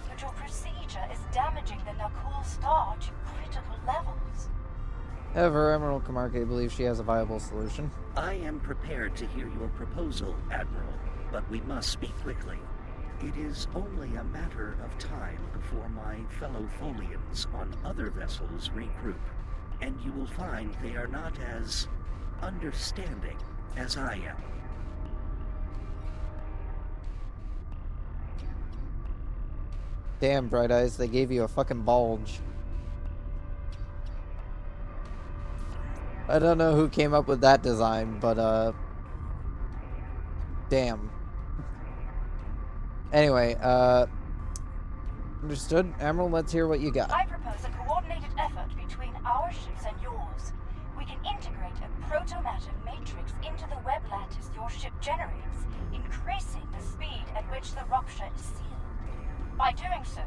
but your procedure is damaging the Nakul star to critical levels. However, Emerald Camargue believes she has a viable solution. I am prepared to hear your proposal, Admiral, but we must speak quickly. It is only a matter of time before my fellow tholians on other vessels regroup, and you will find they are not as understanding as I am. Damn, Bright Eyes, they gave you a fucking bulge. I don't know who came up with that design, but, damn. Anyway, understood. Emerald, let's hear what you got. I propose a coordinated effort between our ships and yours. We can integrate a proto-matter matrix into the web lattice your ship generates, increasing the speed at which the rupture is sealed. By doing so,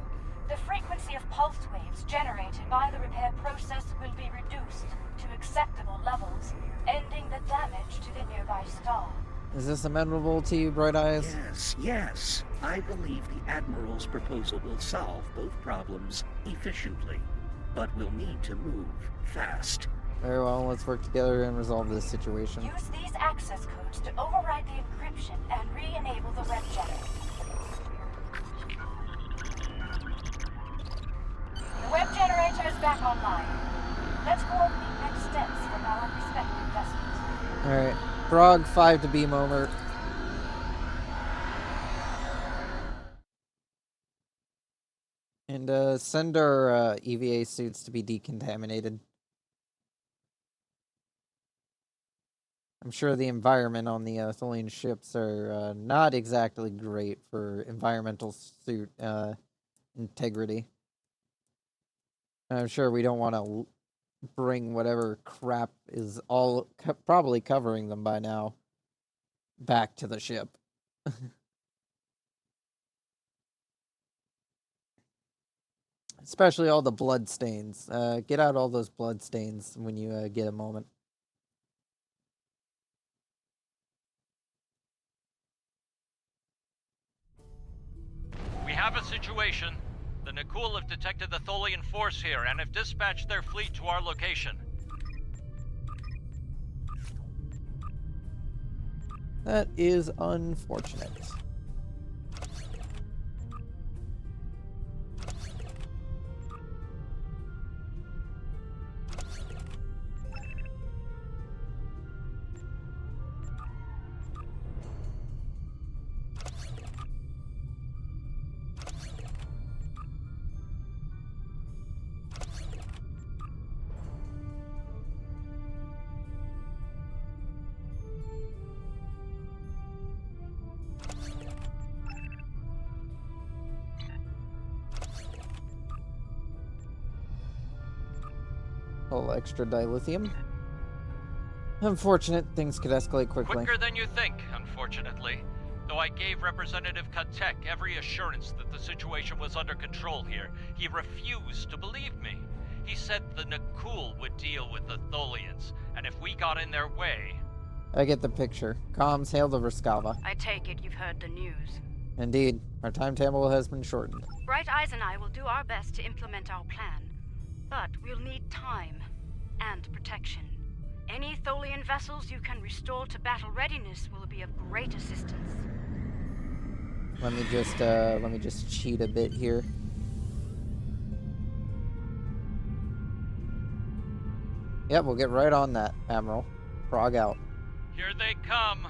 the frequency of pulse waves generated by the repair process will be reduced to acceptable levels, ending the damage to the nearby star. Is this amenable to you, Bright Eyes? Yes. I believe the Admiral's proposal will solve both problems efficiently, but we'll need to move fast. Very well, let's work together and resolve this situation. Use these access codes to override the encryption and re-enable the web generator. The web generator is back online. Let's coordinate next steps from our respective vessels. Alright. Prague 5 to beam over. And send our EVA suits to be decontaminated. I'm sure the environment on the Tholian ships are not exactly great for environmental suit integrity. I'm sure we don't want to bring whatever crap is all probably covering them by now back to the ship. Especially all the blood stains. Get out all those blood stains when you get a moment. We have a situation. The Nakul have detected the Tholian force here and have dispatched their fleet to our location. That is unfortunate. A little extra dilithium. Unfortunate, things could escalate quickly. Quicker than you think, unfortunately. Though I gave Representative Katek every assurance that the situation was under control here, he refused to believe me. He said the Nakul would deal with the Tholians, and if we got in their way... I get the picture. Comms hail the Ruskava. I take it you've heard the news. Indeed, our timetable has been shortened. Bright Eyes and I will do our best to implement our plan. But we'll need time and protection. Any Tholian vessels you can restore to battle readiness will be of great assistance. Let me just cheat a bit here. Yep, we'll get right on that, Admiral. Prague out. Here they come.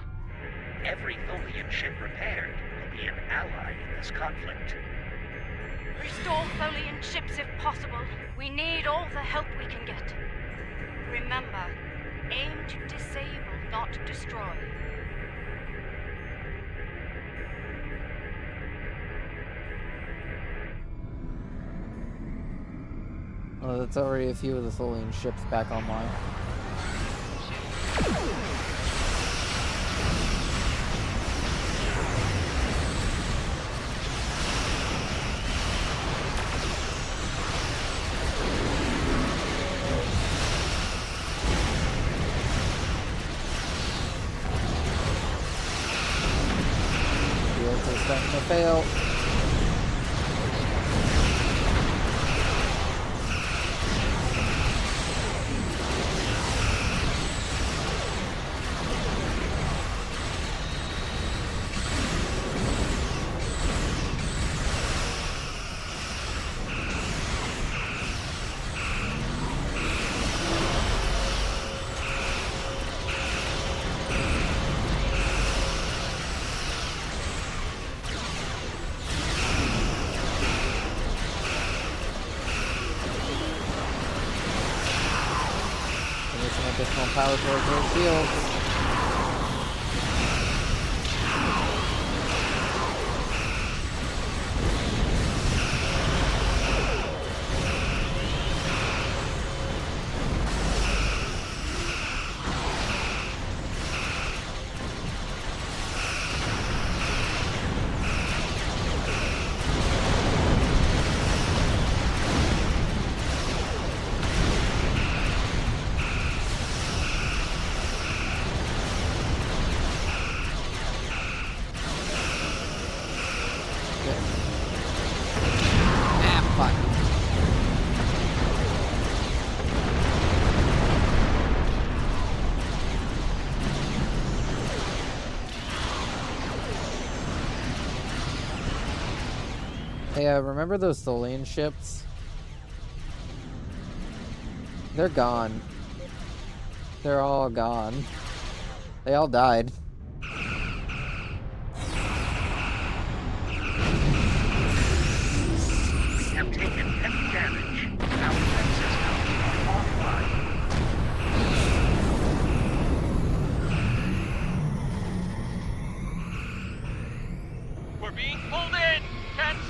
Every Tholian ship repaired will be an ally in this conflict. Restore Tholian ships if possible. We need all the help we can get. Remember, aim to disable, not destroy. Well, that's already a few of the Tholian ships back online. Shields are starting to fail. Additional power towards those shields. Hey, remember those Tholian ships? They're gone. They're all gone. They all died. We have taken heavy damage. Our vent systems are offline. We're being pulled in! Kent!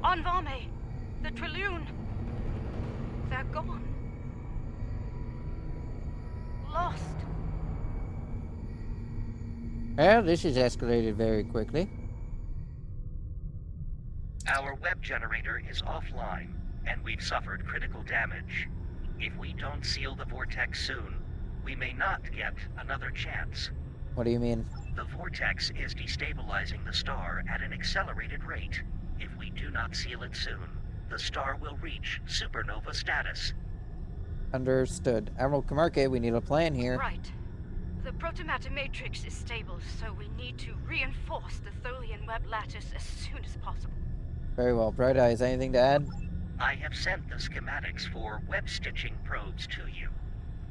On Valleint, the Trillion. They're gone. Lost. Well, this has escalated very quickly. Our web generator is offline, and we've suffered critical damage. If we don't seal the vortex soon, we may not get another chance. What do you mean? The vortex is destabilizing the star at an accelerated rate. If we do not seal it soon, the star will reach supernova status. Understood. Admiral Camarque, we need a plan here. Right. The protomatter matrix is stable, so we need to reinforce the Tholian web lattice as soon as possible. Very well. Bright Eyes, anything to add? I have sent the schematics for web stitching probes to you.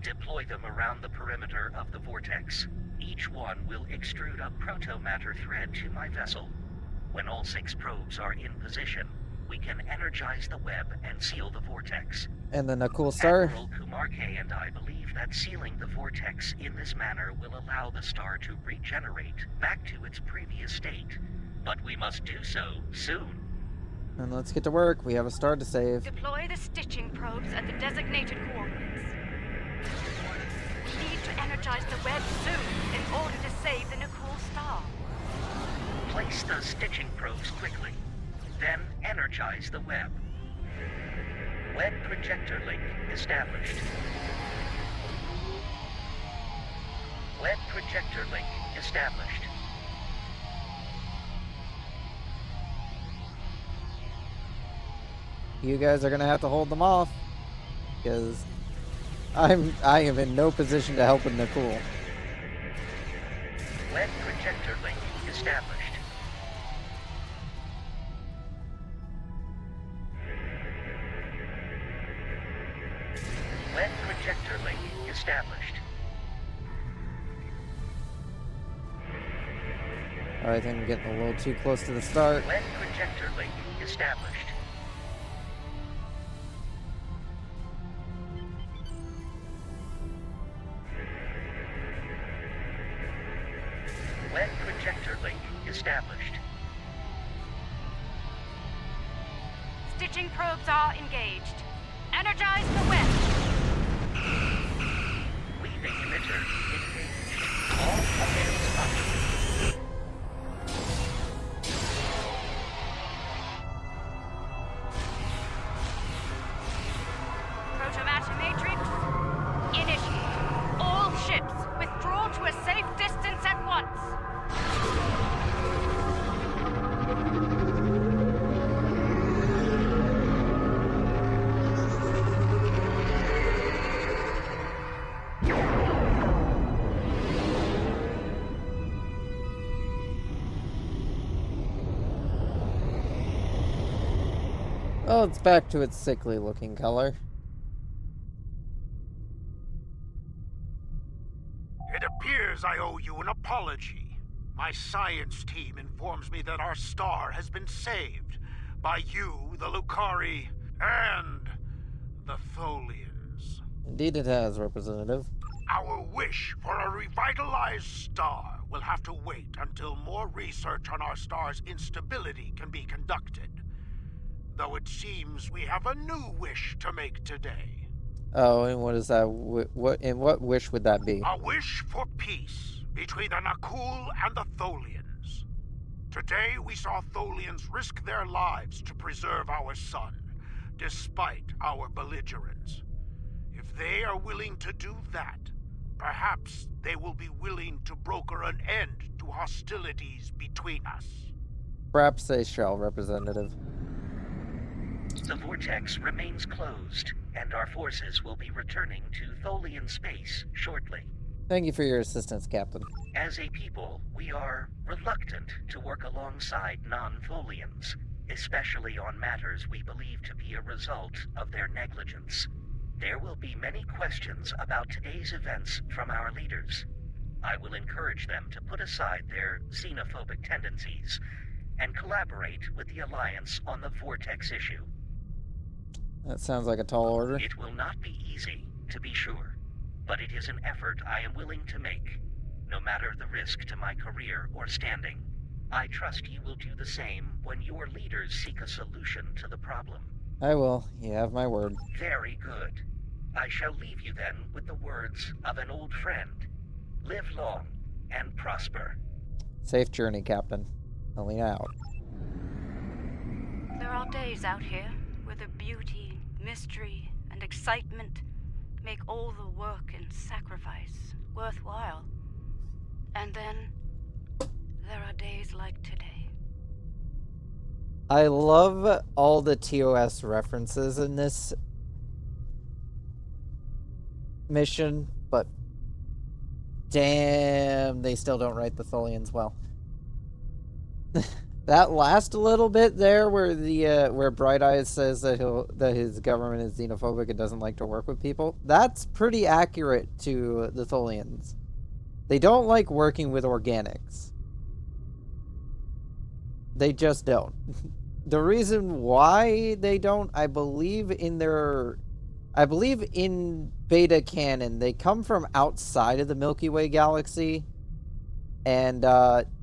Deploy them around the perimeter of the vortex. Each one will extrude a protomatter thread to my vessel. When all 6 probes are in position, we can energize the web and seal the vortex. And then a cool star? Admiral Kumarke and I believe that sealing the vortex in this manner will allow the star to regenerate back to its previous state. But we must do so soon. And let's get to work. We have a star to save. Deploy the stitching probes at the designated coordinates. We need to energize the web soon in order to save the Nicole star. Place the stitching probes quickly, then energize the web. Web projector link established. Web projector link established. You guys are gonna have to hold them off, because I am in no position to help with Nicole. Web projector link established. Web projector link established. Alright, I think I'm getting a little too close to the start. Web projector link established. Web projector link established. Stitching probes are engaged. Energize the web. Weaving emitter engaged. All functions up. Protomatter matrix. Initiate. All ships withdraw to a safe distance at once. Oh, it's back to its sickly looking color. It appears I owe you an apology. My science team informs me that our star has been saved by you, the Lucari, and the Tholians. Indeed it has, Representative. Our wish for a revitalized star will have to wait until more research on our star's instability can be conducted. Though it seems we have a new wish to make today. Oh, and what is that? What wish would that be? A wish for peace between the Nakul and the Tholians. Today we saw Tholians risk their lives to preserve our sun, despite our belligerence. If they are willing to do that, perhaps they will be willing to broker an end to hostilities between us. Perhaps they shall, Representative. The vortex remains closed, and our forces will be returning to Tholian space shortly. Thank you for your assistance, Captain. As a people, we are reluctant to work alongside non-Tholians. especially on matters we believe to be a result of their negligence. There will be many questions about today's events from our leaders. I will encourage them to put aside their xenophobic tendencies and collaborate with the Alliance on the Vortex issue. That sounds like a tall order. It will not be easy, to be sure, but it is an effort I am willing to make, no matter the risk to my career or standing. I trust you will do the same when your leaders seek a solution to the problem. I will. You have my word. Very good. I shall leave you then with the words of an old friend. Live long and prosper. Safe journey, Captain. Nalina out. There are days out here where the beauty, mystery, and excitement make all the work and sacrifice worthwhile. And then there are days like today. I love all the TOS references in this mission, but damn, they still don't write the tholians well. That last little bit there, where the where Bright Eyes says that his government is xenophobic and doesn't like to work with people, that's pretty accurate to the tholians. They don't like working with organics. They just don't. The reason why they don't, I believe in beta canon, they come from outside of the Milky Way galaxy and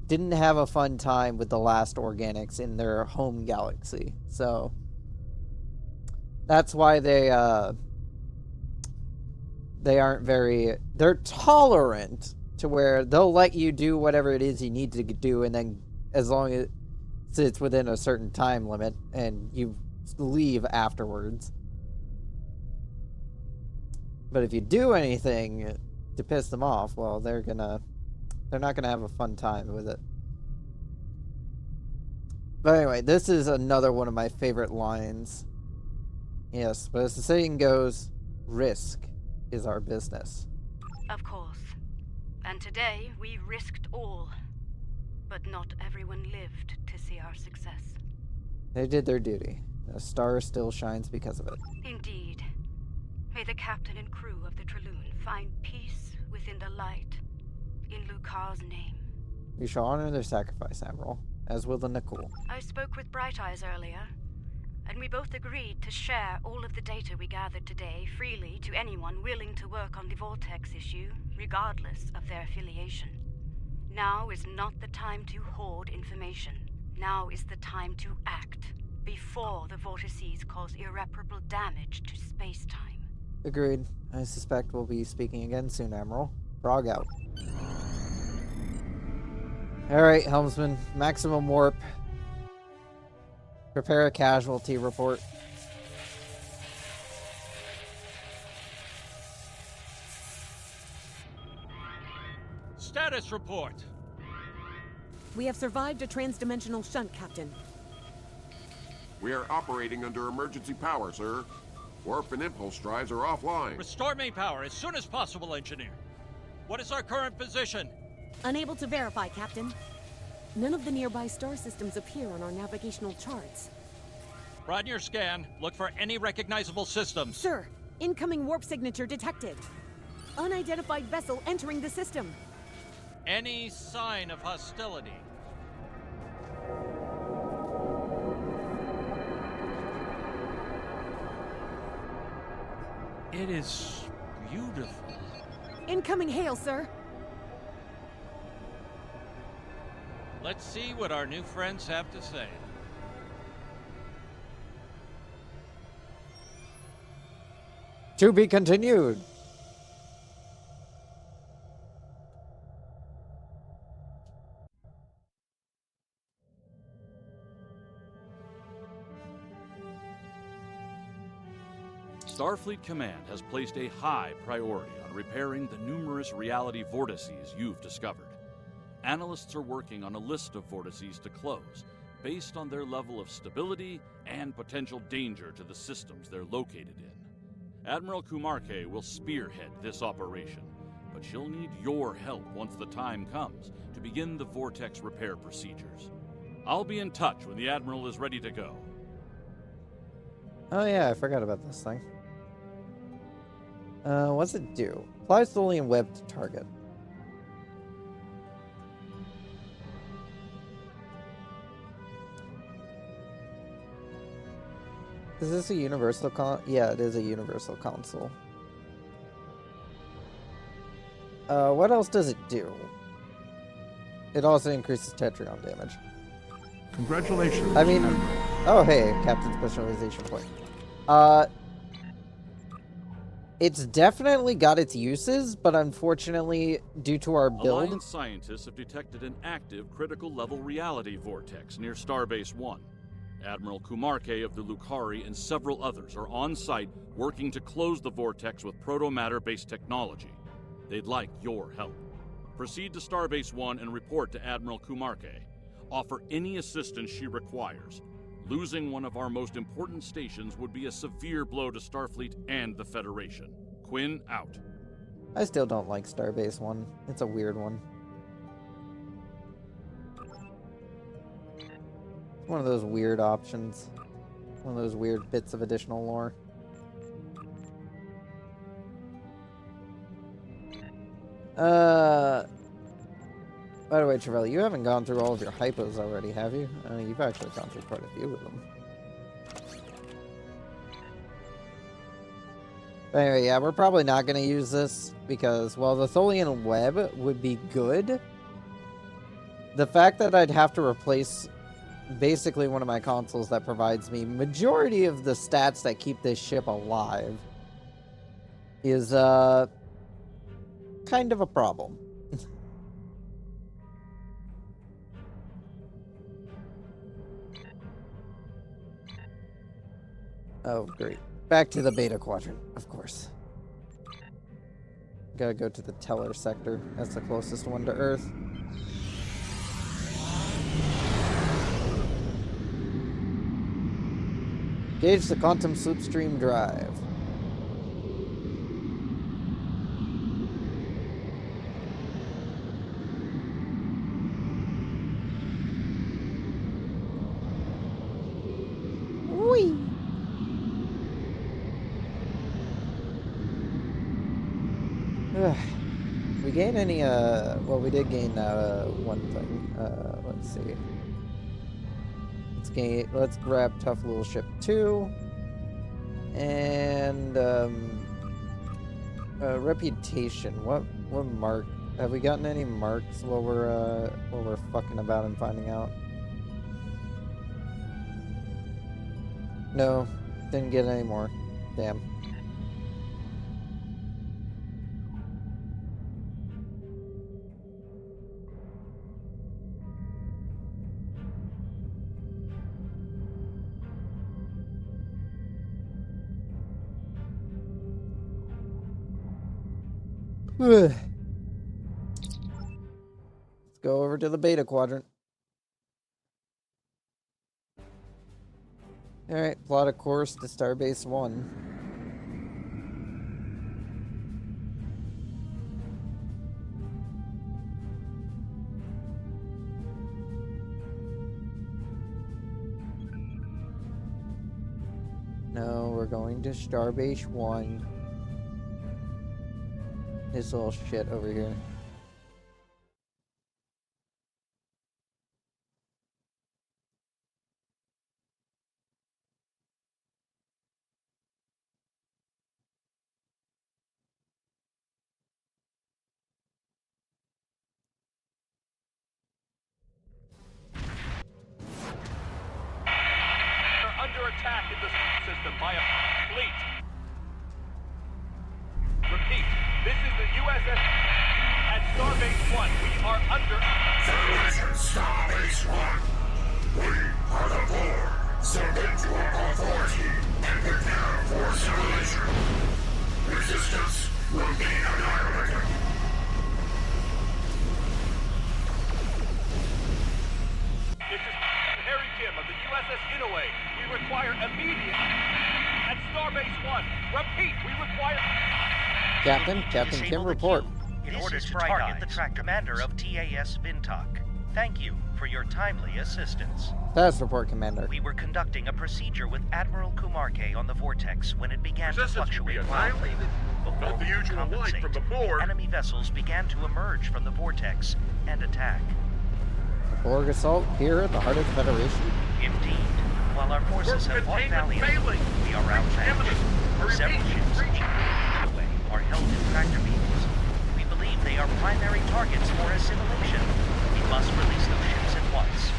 didn't have a fun time with the last organics in their home galaxy. So that's why they aren't very, they're tolerant to where they'll let you do whatever it is you need to do, and then as long as it's within a certain time limit and you leave afterwards. But if you do anything to piss them off, well, they're not gonna have a fun time with it. But anyway, this is another one of my favorite lines. Yes, but as the saying goes, risk is our business. Of course. And today we risked all. But not everyone lived to see our success. They did their duty. A star still shines because of it. Indeed. May the captain and crew of the Traloon find peace within the light. In Lucar's name. We shall honor their sacrifice, Admiral, as will the Nakul. I spoke with Bright Eyes earlier, and we both agreed to share all of the data we gathered today freely to anyone willing to work on the Vortex issue, regardless of their affiliation. Now is not the time to hoard information. Now is the time to act, before the vortices cause irreparable damage to space-time. Agreed. I suspect we'll be speaking again soon, Admiral. Prague out. Alright, helmsman. Maximum warp. Prepare a casualty report. Status report. We have survived a transdimensional shunt, Captain. We are operating under emergency power, sir. Warp and impulse drives are offline. Restore main power as soon as possible, Engineer. What is our current position? Unable to verify, Captain. None of the nearby star systems appear on our navigational charts. Broaden your scan. Look for any recognizable systems. Sir, incoming warp signature detected. Unidentified vessel entering the system. Any sign of hostility? It is beautiful. Incoming hail, sir. Let's see what our new friends have to say. To be continued. Starfleet Command has placed a high priority on repairing the numerous reality vortices you've discovered. Analysts are working on a list of vortices to close, based on their level of stability and potential danger to the systems they're located in. Admiral Kumarke will spearhead this operation, but she'll need your help once the time comes to begin the vortex repair procedures. I'll be in touch when the Admiral is ready to go. Oh yeah, I forgot about this thing. What's it do? Applies tholian web to target. Is this a universal Yeah, it is a universal console. What else does it do? It also increases Tetrion damage. Congratulations. I mean, oh hey, Captain Specialization point. It's definitely got its uses, but unfortunately, due to our build... Alliance scientists have detected an active critical-level reality vortex near Starbase 1. Admiral Kumarke of the Lucari and several others are on site working to close the vortex with proto-matter-based technology. They'd like your help. Proceed to Starbase 1 and report to Admiral Kumarke. Offer any assistance she requires. Losing one of our most important stations would be a severe blow to Starfleet and the Federation. Quinn out. I still don't like Starbase 1. It's a weird one. One of those weird options. One of those weird bits of additional lore. By the way, Trevelli, you haven't gone through all of your hypos already, have you? You've actually gone through quite a few of them. But anyway, yeah, we're probably not going to use this because, well, the Tholian web would be good. The fact that I'd have to replace basically one of my consoles that provides me majority of the stats that keep this ship alive is, kind of a problem. Oh, great. Back to the beta quadrant, of course. Gotta go to the Teller sector. That's the closest one to Earth. Gauge the quantum slipstream drive. Whee! We gain any, well, we did gain, one thing. Let's see. Let's grab Tough Little Ship 2. And, reputation. What mark? Have we gotten any marks while we're fucking about and finding out? No, didn't get any more. Damn. Let's go over to the beta quadrant. Alright, plot a course to Starbase 1. No, we're going to Starbase 1. This little shit over here. We're under attack in the system by a fleet. Repeat, this is the U.S.S. at Starbase 1. We are under... Federation Starbase 1. We are the borg. Submit to our authority and prepare for simulation. Resistance will be annihilated. This is Harry Kim of the U.S.S. Inouye. We require immediate... at Starbase 1. Repeat, we require... Captain Kim, report. In order to target the track commander of TAS Vintok. Thank you for your timely assistance. Status report, Commander. We were conducting a procedure with Admiral Kumarke on the Vortex when it began to Resistance will be fluctuate wildly. annihilated. Before Not the we could usual light compensate, from the Borg. enemy vessels began to emerge from the Vortex and attack. The Borg assault here at the heart of the Federation? Indeed. While our forces have fought valiantly, failing. we are outmatched. Several ships away are held in tractor beams. We believe they are primary targets for assimilation. We must release those ships at once.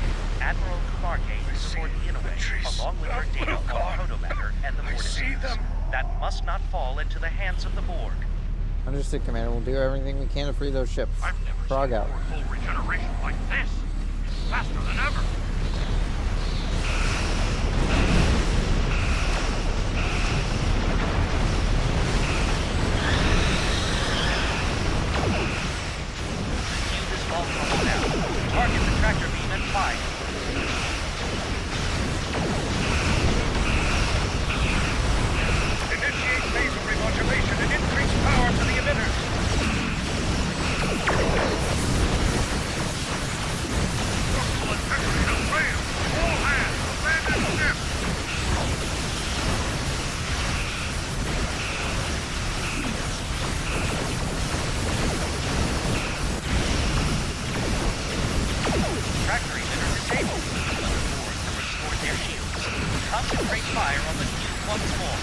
Admiral Kumarke is aboard the Inouye, along with her data on protomatter and the vortices. That must not fall into the hands of the Borg. Understood, Commander. We'll do everything we can to free those ships. I've never Prague seen out. more full regeneration like this. It's faster than ever. Use this ball now. Target the tractor beam and fire. Initiate phasal remodulation and increase power to the emitters. Structural integrity of ram. All hands, abandon ship. Tractor emitter disabled. The Borg have restored their shields. Concentrate fire on the cube once more.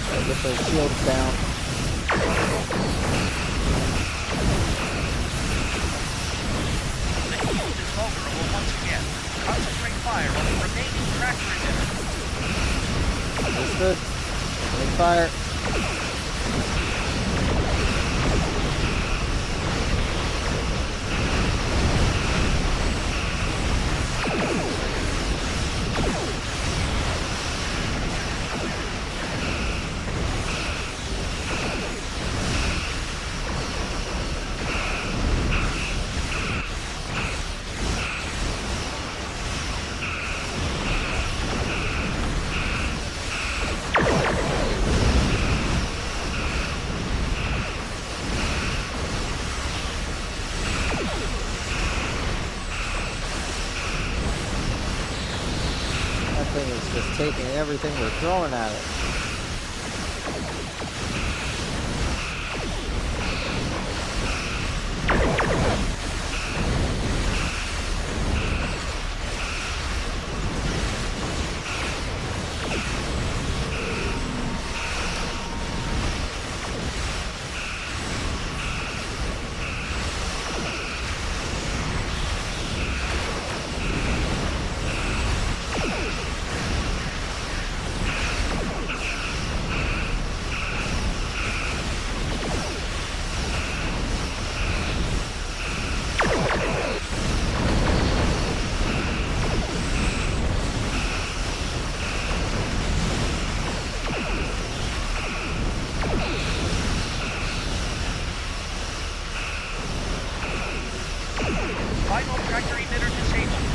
Gotta get those shields down. The cube is vulnerable once again. Concentrate fire on the remaining tractor emitter. Understood. Opening fire. That thing is just taking everything we're throwing at it. Final tractor emitter disabled.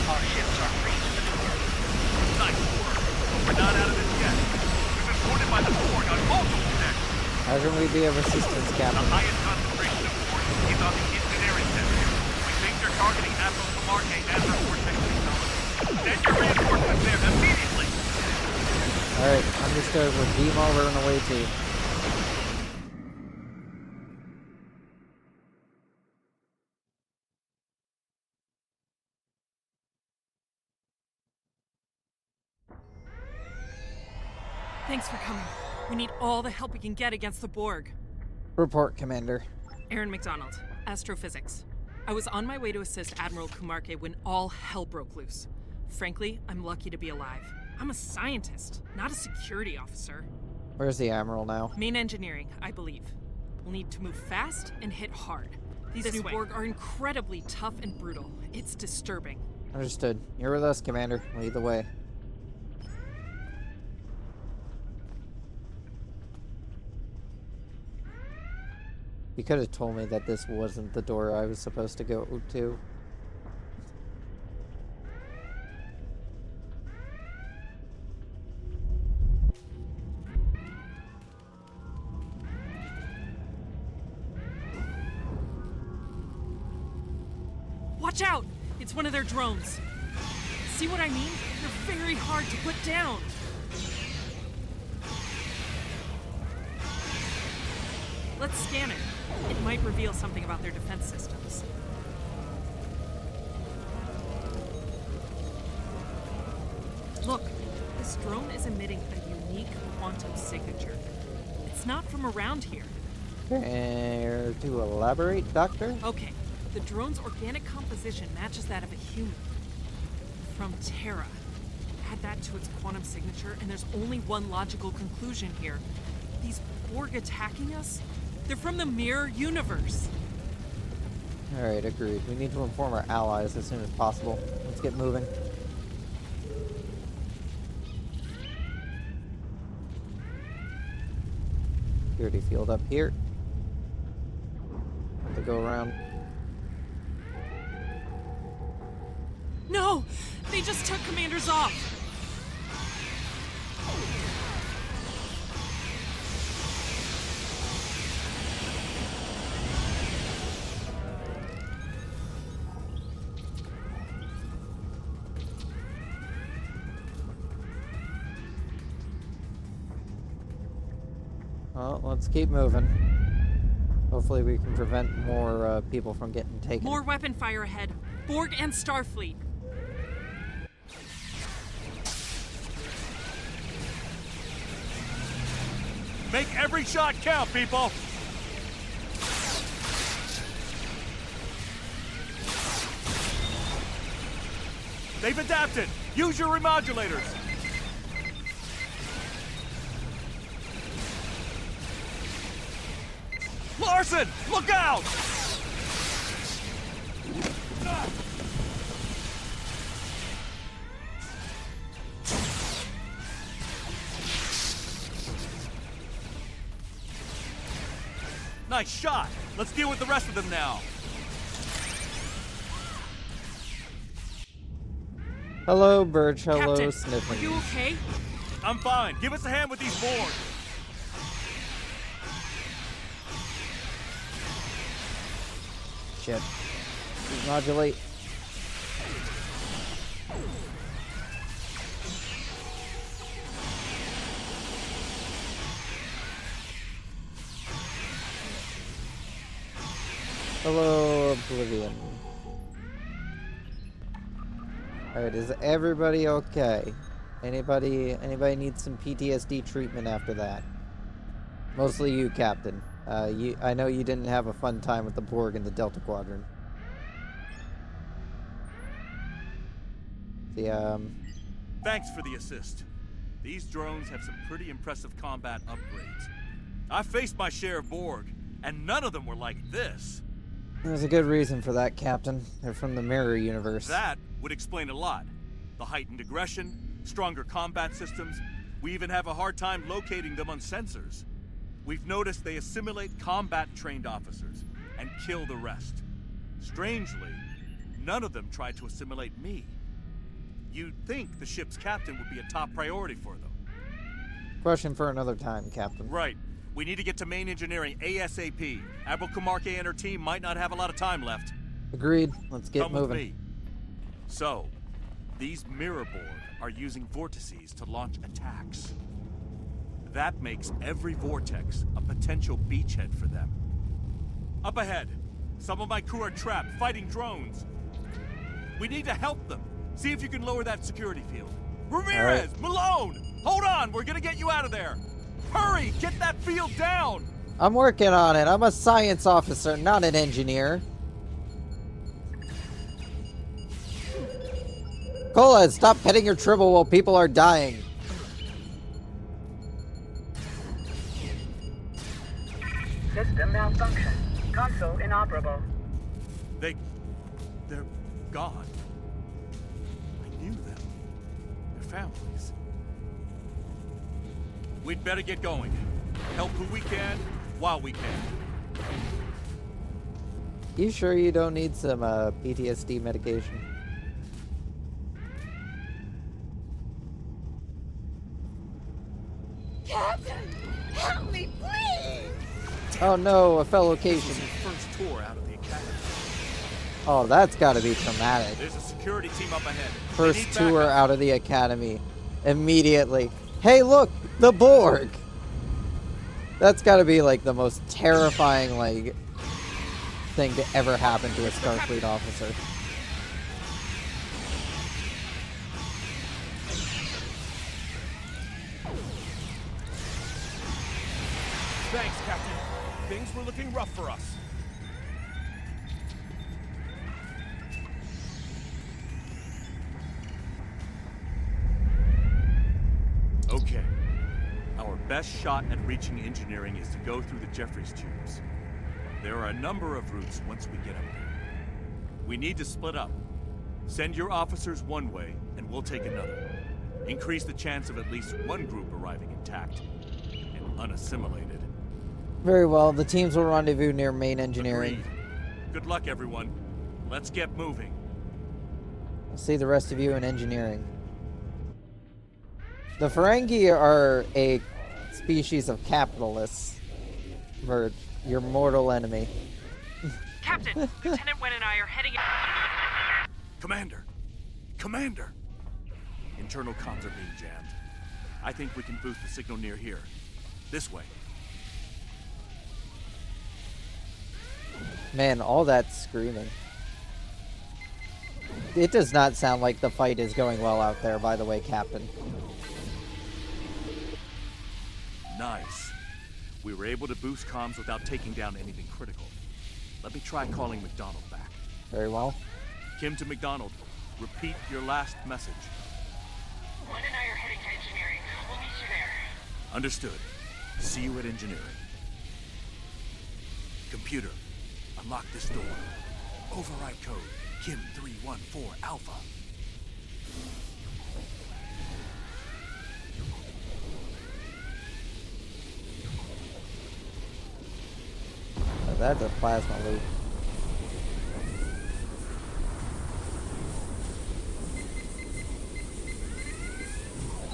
Our ships are free to maneuver. Nice work. We're not out of this yet. We've been boarded by the Borg on multiple decks. How can we be of assistance, The Captain? highest concentration of Borg is on the engineering center. We think they're targeting Admiral Kumarke and her vortex technology. Send your reinforcements there immediately. Alright, understood. We're beam over and away to you. Thanks for coming. We need all the help we can get against the Borg. Report, Commander. Aaron McDonald, Astrophysics. I was on my way to assist Admiral Kumarke when all hell broke loose. Frankly, I'm lucky to be alive. I'm a scientist, not a security officer. Where's the Admiral now? Main engineering, I believe. We'll need to move fast and hit hard. These new Borg are incredibly tough and brutal. It's disturbing. Understood. You're with us, Commander. Lead the way. You could have told me that this wasn't the door I was supposed to go to. Watch out! It's one of their drones. See what I mean? They're very hard to put down. Let's scan it. It might reveal something about their defense systems. Look, this drone is emitting a unique quantum signature. It's not from around here. Care to elaborate, Doctor? Okay, the drone's organic composition matches that of a human. From Terra. Add that to its quantum signature, and there's only one logical conclusion here. These Borg attacking us? They're from the mirror universe. Alright, agreed. We need to inform our allies as soon as possible. Let's get moving. Security field up here. Have to go around. No! They just took commanders off! Well, let's keep moving. Hopefully we can prevent more people from getting taken. More weapon fire ahead. Borg and Starfleet. Make every shot count, people! They've adapted! Use your remodulators! Larson! Look out! Nice shot! Let's deal with the rest of them now. Hello, Birch. Hello, Captain, Sniffing. are you okay? I'm fine. Give us a hand with these boards. Shit. Modulate. Hello, Oblivion. Alright, is everybody okay? Anybody need some PTSD treatment after that? Mostly you, Captain. I know you didn't have a fun time with the Borg in the Delta Quadrant. Thanks for the assist. These drones have some pretty impressive combat upgrades. I faced my share of Borg, and none of them were like this. There's a good reason for that, Captain. They're from the mirror universe. That would explain a lot. The heightened aggression, stronger combat systems. We even have a hard time locating them on sensors. We've noticed they assimilate combat-trained officers and kill the rest. Strangely, none of them tried to assimilate me. You'd think the ship's captain would be a top priority for them. Question for another time, Captain. Right. We need to get to main engineering ASAP. Admiral Kumarke and her team might not have a lot of time left. Agreed. Let's get moving. With me. So, these mirror Borg are using vortices to launch attacks. That makes every vortex a potential beachhead for them. Up ahead, some of my crew are trapped fighting drones. We need to help them. See if you can lower that security field. Ramirez! Right. Malone! Hold on, we're gonna get you out of there! Hurry! Get that field down! I'm working on it. I'm a science officer, not an engineer. Cola, stop petting your tribble while people are dying. System malfunction. Console inoperable. They're gone. I knew them. Their families. We'd better get going. Help who we can, while we can. You sure you don't need some PTSD medication? Captain, help me, please! Oh no, a fellow Cation. This is your first tour out of the academy. Oh, that's got to be traumatic. There's a security team up ahead. First tour out of the academy. Immediately. Hey, look! The Borg! That's got to be, like, the most terrifying, like, thing to ever happen to a Starfleet officer. Thanks, Captain. Things were looking rough for us. Okay. Our best shot at reaching engineering is to go through the Jeffries tubes. There are a number of routes once we get up there. We need to split up. Send your officers one way, and we'll take another. Increase the chance of at least one group arriving intact and unassimilated. Very well. The teams will rendezvous near main engineering. Agreed. Good luck, everyone. Let's get moving. I'll see the rest of you in engineering. The Ferengi are a species of capitalists. Merge. Your mortal enemy. Captain, Lieutenant Wen and I are heading... Commander! Commander! Internal comms are being jammed. I think we can boost the signal near here. This way. Man, all that screaming. It does not sound like the fight is going well out there, by the way, Captain. Nice. We were able to boost comms without taking down anything critical. Let me try calling McDonald back. Very well. Kim to McDonald. Repeat your last message. Wen and I are heading to engineering. We'll meet you there. Understood. See you at engineering. Computer, unlock this door. Override code Kim 314 Alpha. That's a plasma loop.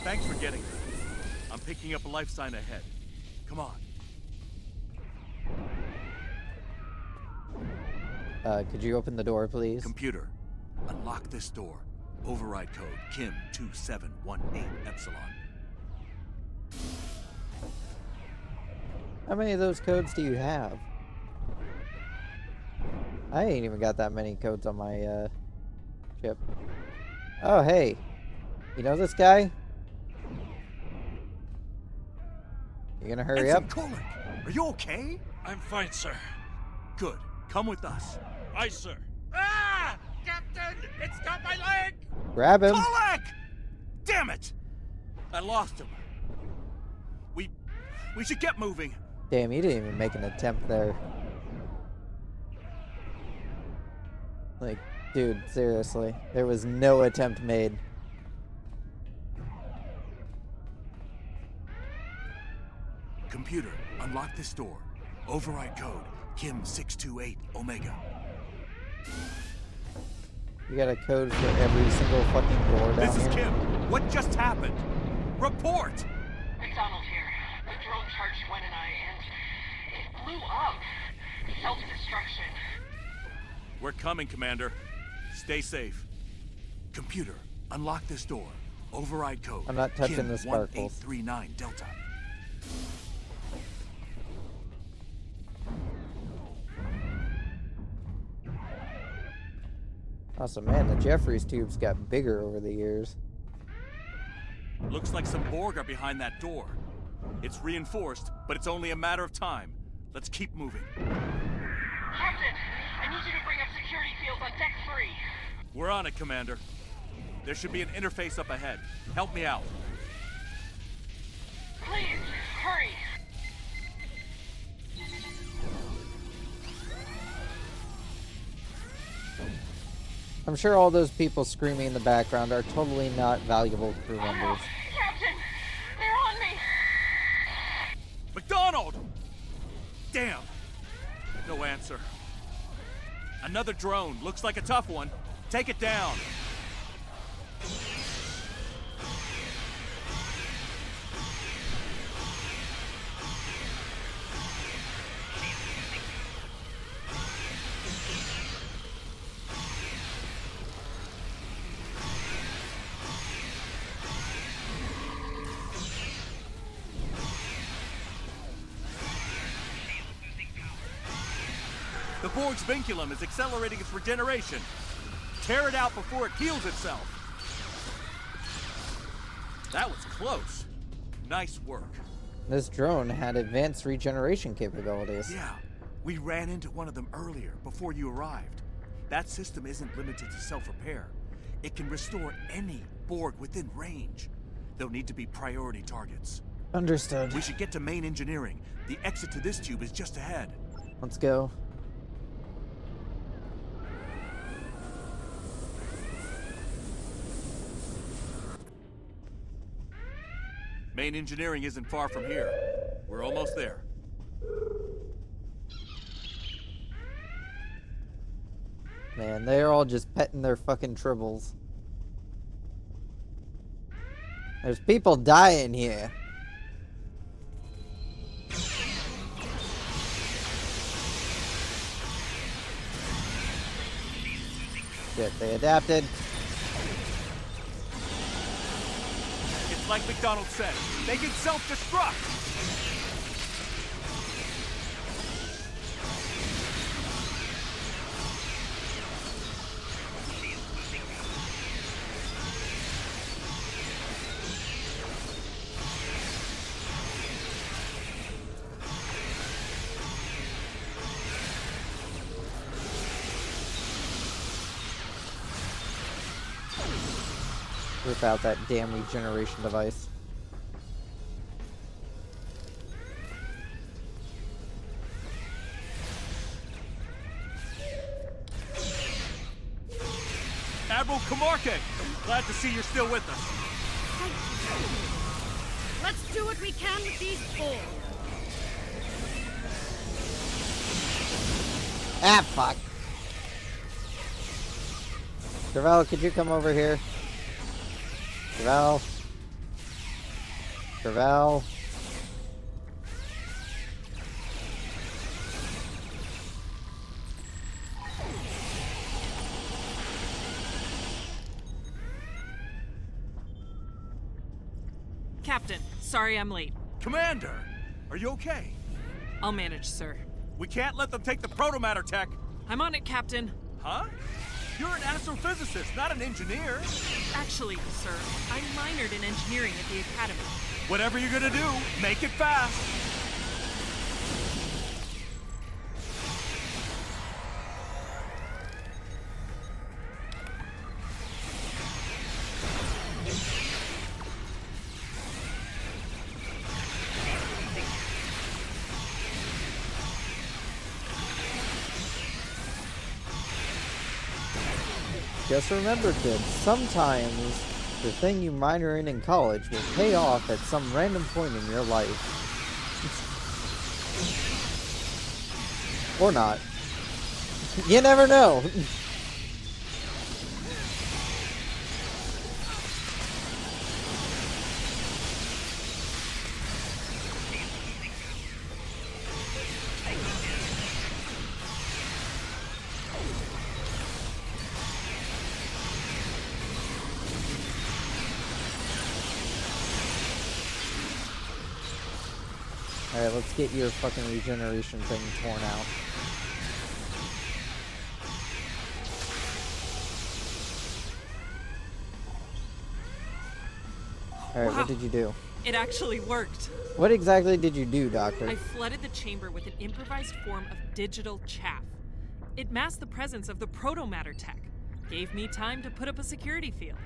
Thanks for getting there. I'm picking up a life sign ahead. Come on. Could you open the door, please? Computer, unlock this door. Override code Kim 2718 Epsilon. How many of those codes do you have? I ain't even got that many codes on my ship. Oh, hey. You know this guy? You gonna hurry up? Kolik, are you okay? I'm fine, sir. Good. Come with us. Aye, sir. Ah! Captain! It's got my leg! Grab him. Kolik! Damn it! I lost him. We should get moving. Damn, you didn't even make an attempt there. Like, dude, seriously. There was no attempt made. Computer, unlock this door. Override code Kim 628 Omega. You got a code for every single fucking door down This is here? Kim. What just happened? Report! McDonald here. The drone charged Wen and I, and it blew up. Self-destruction. We're coming, Commander. Stay safe. Computer, unlock this door. Override code. I'm not touching Kim the sparkles. 1839 Delta. Awesome, man. The Jeffries tubes got bigger over the years. Looks like some Borg are behind that door. It's reinforced, but it's only a matter of time. Let's keep moving. Captain, I need you to bring up security fields on Deck 3. We're on it, Commander. There should be an interface up ahead. Help me out. Please, hurry. I'm sure all those people screaming in the background are totally not valuable crew members. Captain, they're on me. McDonald! Damn. No answer. Another drone. Looks like a tough one. Take it down. The Borg's vinculum is accelerating its regeneration. Tear it out before it heals itself. That was close. Nice work. This drone had advanced regeneration capabilities. Yeah, we ran into one of them earlier, before you arrived. That system isn't limited to self-repair. It can restore any Borg within range. They'll need to be priority targets. Understood. We should get to main engineering. The exit to this tube is just ahead. Let's go. Main engineering isn't far from here. We're almost there. Man, they're all just petting their fucking tribbles. There's people dying here. Shit, they adapted. It's like McDonald said, they can self-destruct! Rip out that damn regeneration device. Admiral Camarque! Glad to see you're still with us. Let's do what we can with these fools. Ah, fuck. Gravel, could you come over here? Gravel. Gravel. Captain, sorry I'm late. Commander, are you okay? I'll manage, sir. We can't let them take the protomatter tech. I'm on it, Captain. Huh? You're an astrophysicist, not an engineer. Actually, sir, I minored in engineering at the academy. Whatever you're gonna do, make it fast. Just remember, kids, sometimes the thing you minor in college will pay off at some random point in your life. Or not. You never know. Alright, let's get your fucking regeneration thing torn out. Alright, Wow. what did you do? It actually worked. What exactly did you do, Doctor? I flooded the chamber with an improvised form of digital chaff. It masked the presence of the protomatter tech. Gave me time to put up a security field.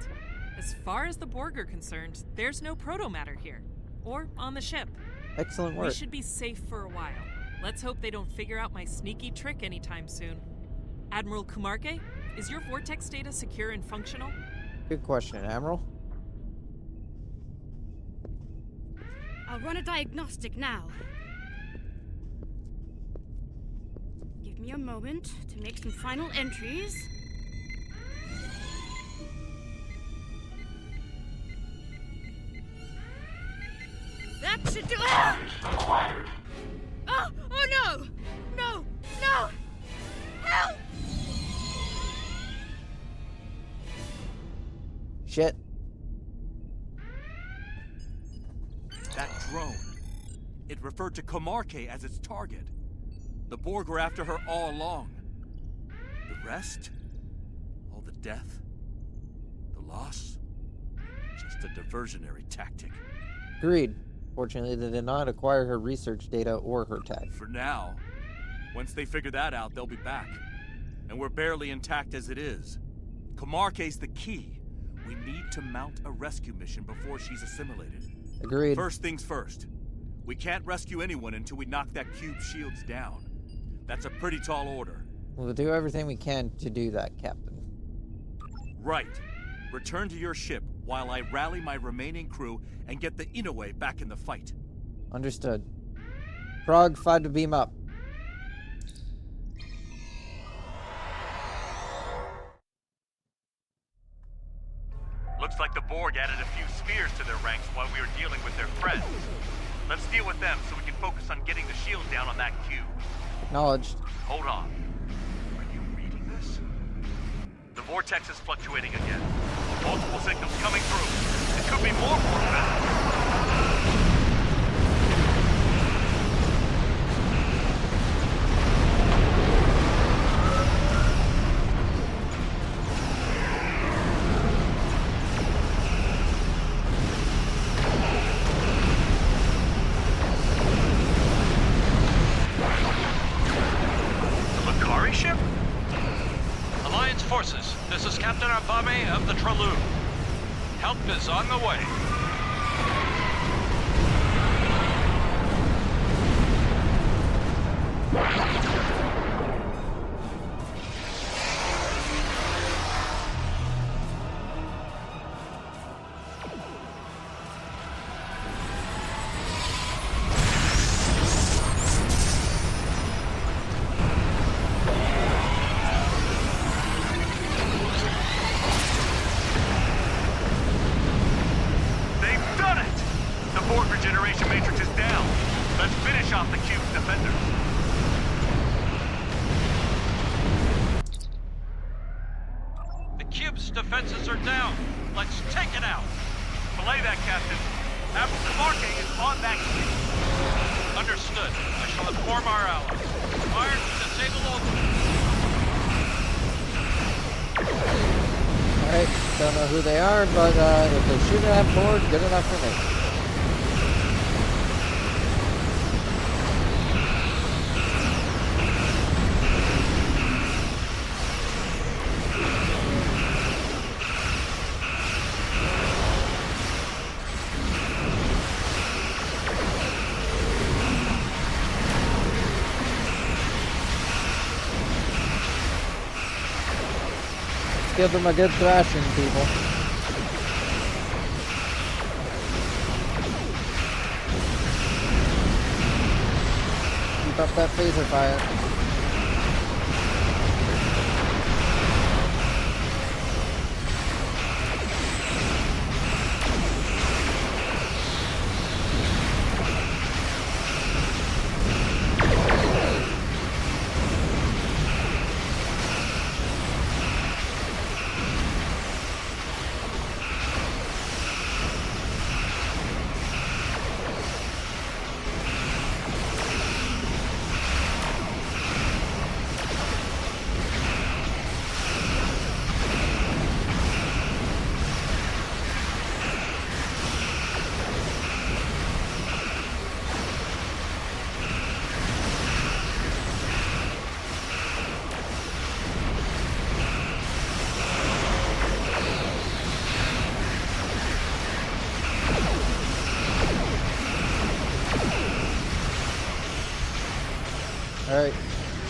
As far as the Borg are concerned, there's no protomatter here. Or on the ship. Excellent work. We should be safe for a while. Let's hope they don't figure out my sneaky trick anytime soon. Admiral Camarque, is your vortex data secure and functional? Good question, Admiral. I'll run a diagnostic now. Give me a moment to make some final entries. That should do it! Acquired. Oh no! No! No! Help! Shit. That drone. It referred to Camarque as its target. The Borg were after her all along. The rest? All the death? The loss? Just a diversionary tactic. Agreed. Fortunately, they did not acquire her research data or her tech. For now. Once they figure that out, they'll be back. And we're barely intact as it is. Camarque's the key. We need to mount a rescue mission before she's assimilated. Agreed. First things first. We can't rescue anyone until we knock that cube's shields down. That's a pretty tall order. We'll do everything we can to do that, Captain. Right. Return to your ship while I rally my remaining crew and get the Inoue back in the fight. Understood. Prague, 5 to beam up. Looks like the Borg added a few spheres to their ranks while we were dealing with their friends. Let's deal with them so we can focus on getting the shield down on that cube. Acknowledged. Hold on. Are you reading this? The vortex is fluctuating again. Multiple signals coming through. It could be more Borg vessels. Forces, this is Captain Abame of the thru. Help is on the way. Defenses are down. Let's take it out. Belay that, Captain. Admiral Camarque is on that cube. Understood. I shall inform our allies. Fire to disable all. Alright, don't know who they are, but if they shoot at board, good enough for me. Give them a good thrashing, people. Keep up that phaser fire. Alright,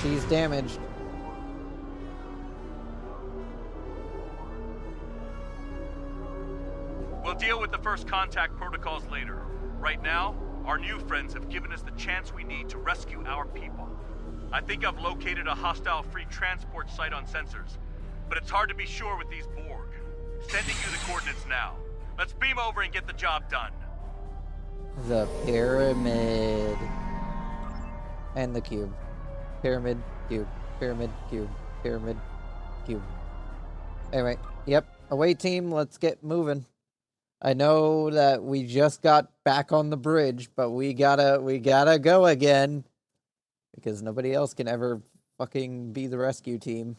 she's damaged. We'll deal with the first contact protocols later. Right now, our new friends have given us the chance we need to rescue our people. I think I've located a hostile free transport site on sensors, but it's hard to be sure with these Borg. Sending you the coordinates now. Let's beam over and get the job done. The pyramid. And the cube. Pyramid, cube, pyramid, cube, pyramid, cube. Anyway, yep. Away team, let's get moving. I know that we just got back on the bridge, but we gotta go again. Because nobody else can ever fucking be the rescue team.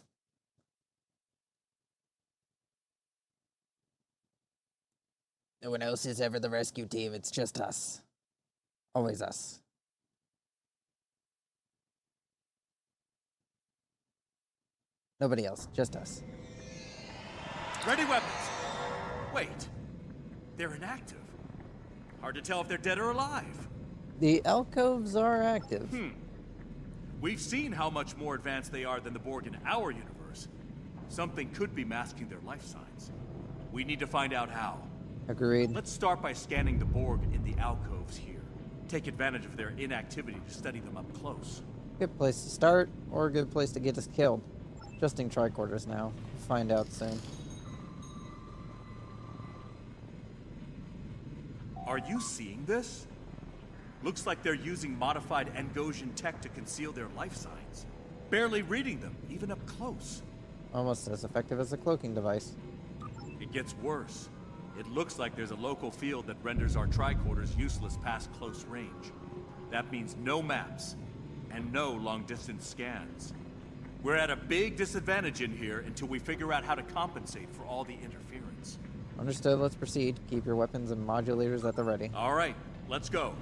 No one else is ever the rescue team. It's just us. Always us. Nobody else. Just us. Ready weapons. Wait. They're inactive. Hard to tell if they're dead or alive. The alcoves are active. We've seen how much more advanced they are than the Borg in our universe. Something could be masking their life signs. We need to find out how. Agreed. Let's start by scanning the Borg in the alcoves here. Take advantage of their inactivity to study them up close. Good place to start, or a good place to get us killed. Adjusting tricorders now. Find out soon. Are you seeing this? Looks like they're using modified Angosian tech to conceal their life signs. Barely reading them, even up close. Almost as effective as a cloaking device. It gets worse. It looks like there's a local field that renders our tricorders useless past close range. That means no maps, and no long-distance scans. We're at a big disadvantage in here until we figure out how to compensate for all the interference. Understood, let's proceed. Keep your weapons and modulators at the ready. All right, let's go.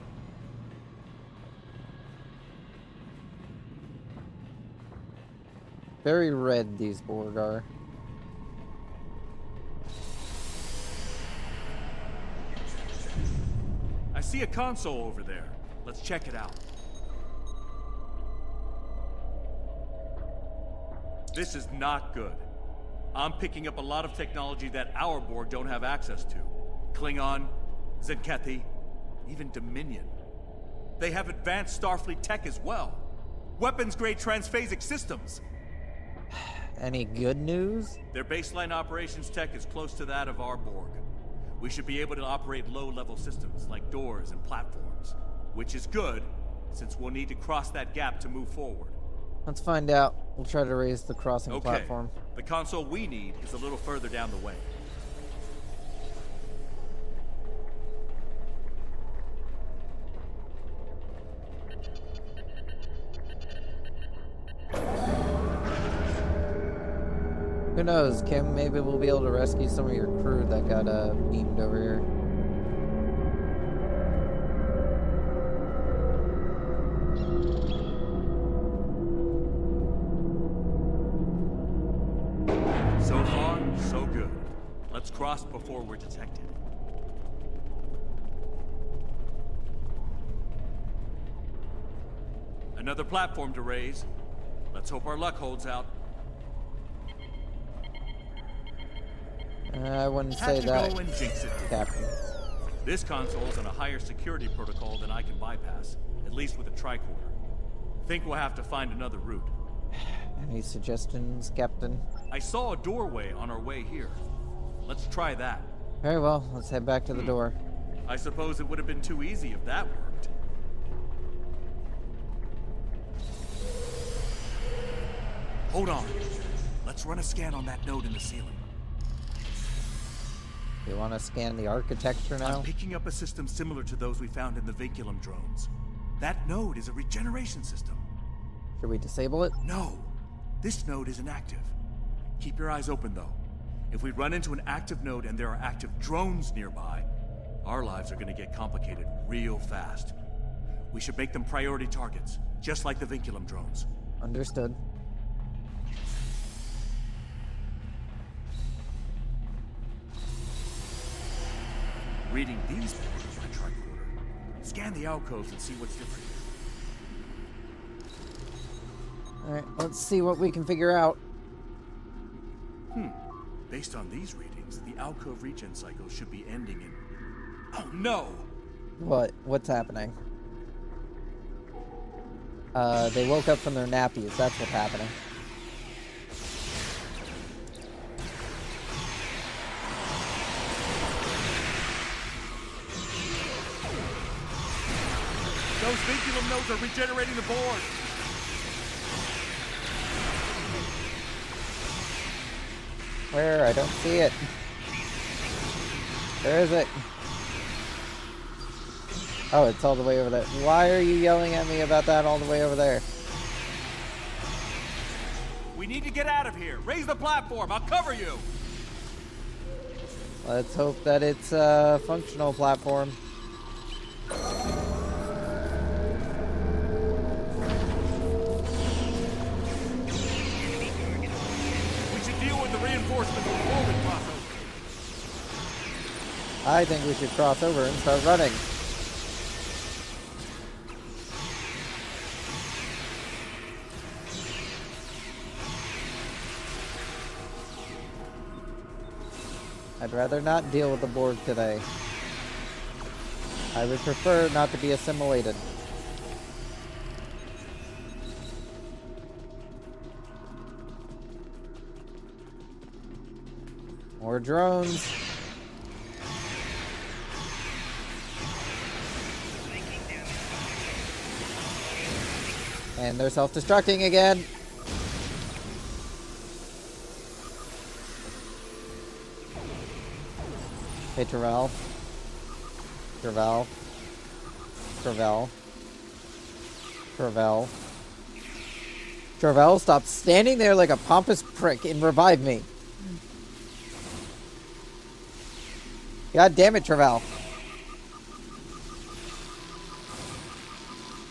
Very red, these Borg are. I see a console over there. Let's check it out. This is not good. I'm picking up a lot of technology that our Borg don't have access to. Klingon, Zenkethi, even Dominion. They have advanced Starfleet tech as well. Weapons-grade transphasic systems. Any good news? Their baseline operations tech is close to that of our Borg. We should be able to operate low-level systems like doors and platforms, which is good, since we'll need to cross that gap to move forward. Let's find out. We'll try to raise the crossing platform. The console we need is a little further down the way. Who knows, Kim? Maybe we'll be able to rescue some of your crew that got beamed over here. So far, so good. Let's cross before we're detected. Another platform to raise. Let's hope our luck holds out. I wouldn't say that, Go and jinx it. Captain. This console's on a higher security protocol than I can bypass, at least with a tricorder. Think we'll have to find another route. Any suggestions, Captain? I saw a doorway on our way here. Let's try that. Very well, let's head back to the door. I suppose it would have been too easy if that worked. Hold on. Let's run a scan on that node in the ceiling. You want to scan the architecture now? I'm picking up a system similar to those we found in the vinculum drones. That node is a regeneration system. Should we disable it? No. This node is inactive. Keep your eyes open, though. If we run into an active node and there are active drones nearby, our lives are going to get complicated real fast. We should make them priority targets, just like the vinculum drones. Understood. Reading these pictures of my tricorder. Scan the alcoves and see what's different here. Alright, let's see what we can figure out. Based on these readings, the alcove regen cycle should be ending in... Oh no! What? What's happening? They woke up from their nappies, that's what's happening. Those vinculum nodes are regenerating the board! Where? I don't see it. Where is it? Oh, it's all the way over there. Why are you yelling at me about that all the way over there? We need to get out of here. Raise the platform. I'll cover you. Let's hope that it's a functional platform. We should deal with the reinforcements before we cross over. I think we should cross over and start running. I'd rather not deal with the Borg today. I would prefer not to be assimilated. More drones. And they're self-destructing again. Hey, Terrell. Terrell. Terrell. Terrell. Terrell, stop standing there like a pompous prick and revive me. God damn it, Terrell.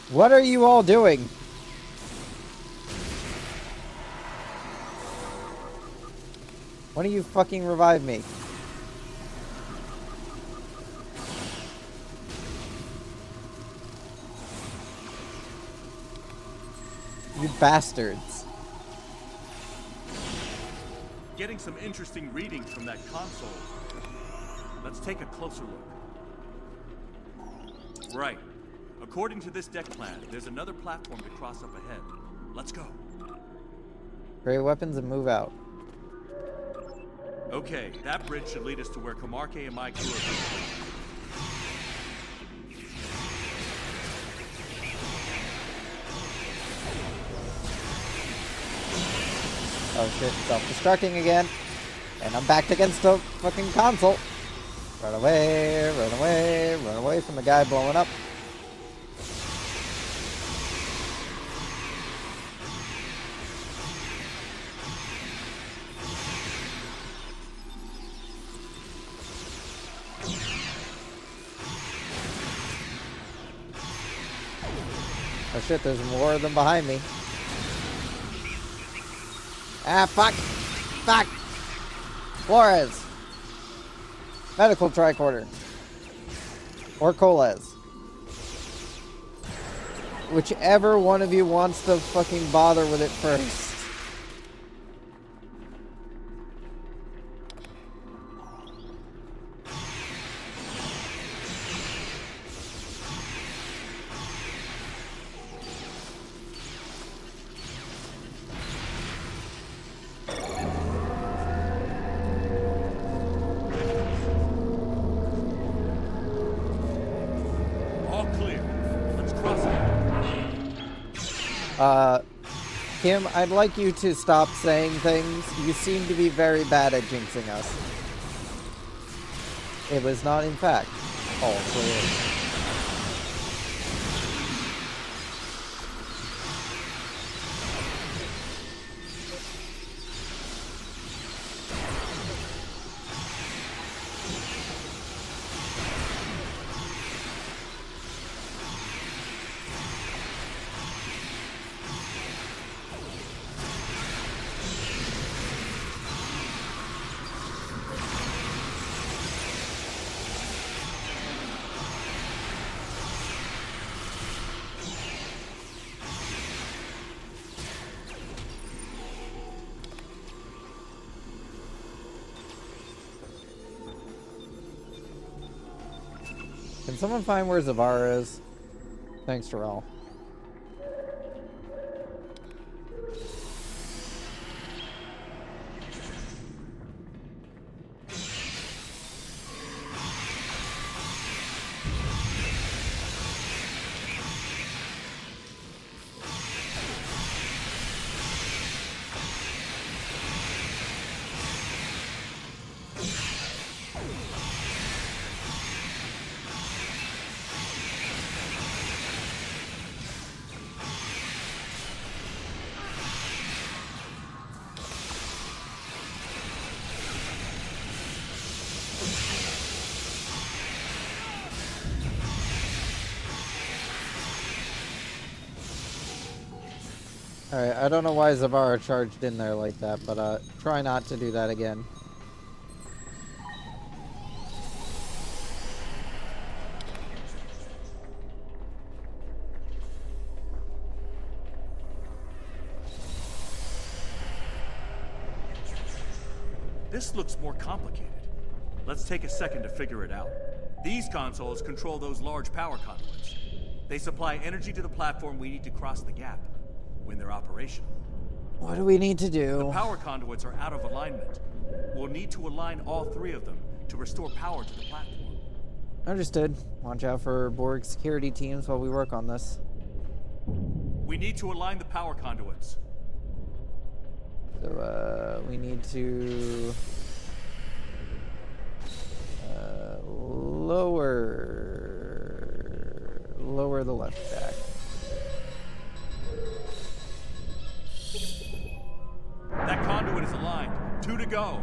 What are you all doing? Why don't you fucking revive me? You bastards. Getting some interesting readings from that console. Let's take a closer look. Right. According to this deck plan, there's another platform to cross up ahead. Let's go. Great weapons and move out. Okay, that bridge should lead us to where Camarque and my crew are. Oh shit, self-destructing again. And I'm backed against the fucking console. Run away, run away, run away from the guy blowing up. Oh shit, there's more of them behind me. Ah, fuck! Fuck! Flores! Medical tricorder. Or Coles. Whichever one of you wants to fucking bother with it first. Kim, I'd like you to stop saying things. You seem to be very bad at jinxing us. It was not, in fact, all clear. Can someone find where Zavara is? Thanks, Terrell. Alright, I don't know why Zavara charged in there like that, but try not to do that again. This looks more complicated. Let's take a second to figure it out. These consoles control those large power conduits. They supply energy to the platform we need to cross the gap when they're operational. What do we need to do? The power conduits are out of alignment. We'll need to align all 3 of them to restore power to the platform. Understood. Watch out for Borg security teams while we work on this. We need to align the power conduits. So, we need to lower the left stack. That conduit is aligned. 2 to go.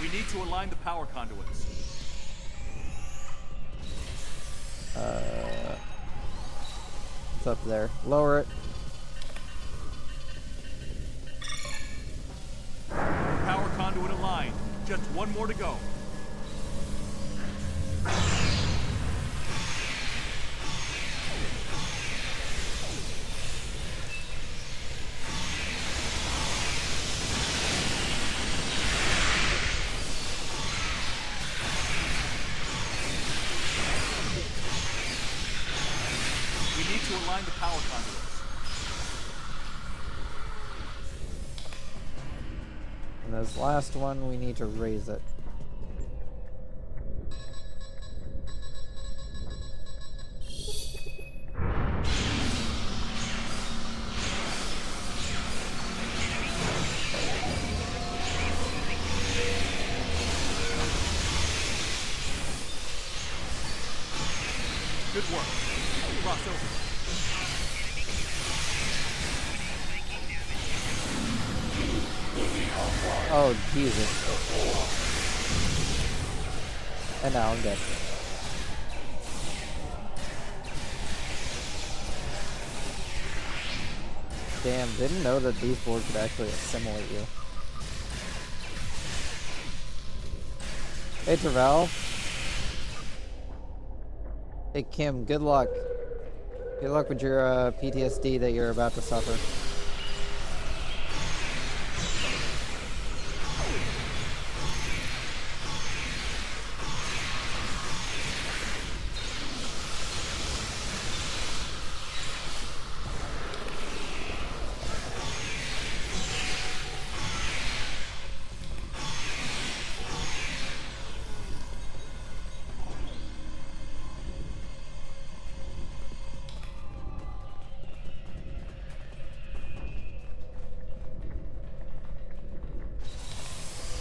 We need to align the power conduits. It's up there. Lower it. Power conduit aligned. Just 1 more to go. To align the power conduits. And this last one, we need to raise it. Good work. Cross over. Oh, Jesus. And now I'm dead. Damn, didn't know that these boards could actually assimilate you. Hey, Travel. Hey, Kim, good luck. Good luck with your PTSD that you're about to suffer.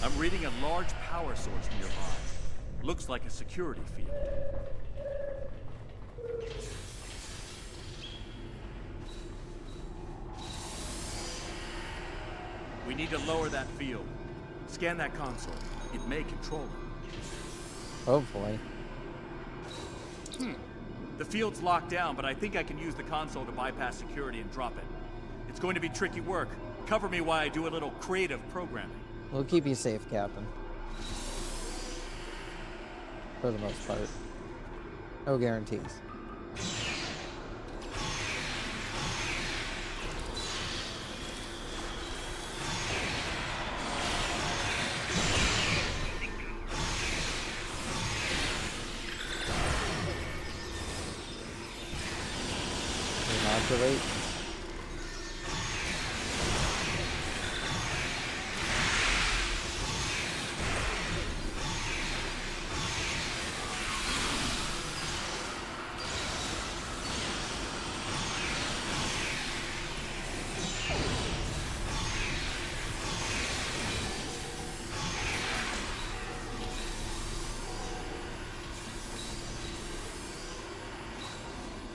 I'm reading a large power source nearby. Looks like a security field. We need to lower that field. Scan that console. It may control it. Hopefully. The field's locked down, but I think I can use the console to bypass security and drop it. It's going to be tricky work. Cover me while I do a little creative programming. We'll keep you safe, Captain. For the most part. No guarantees. Inoculate.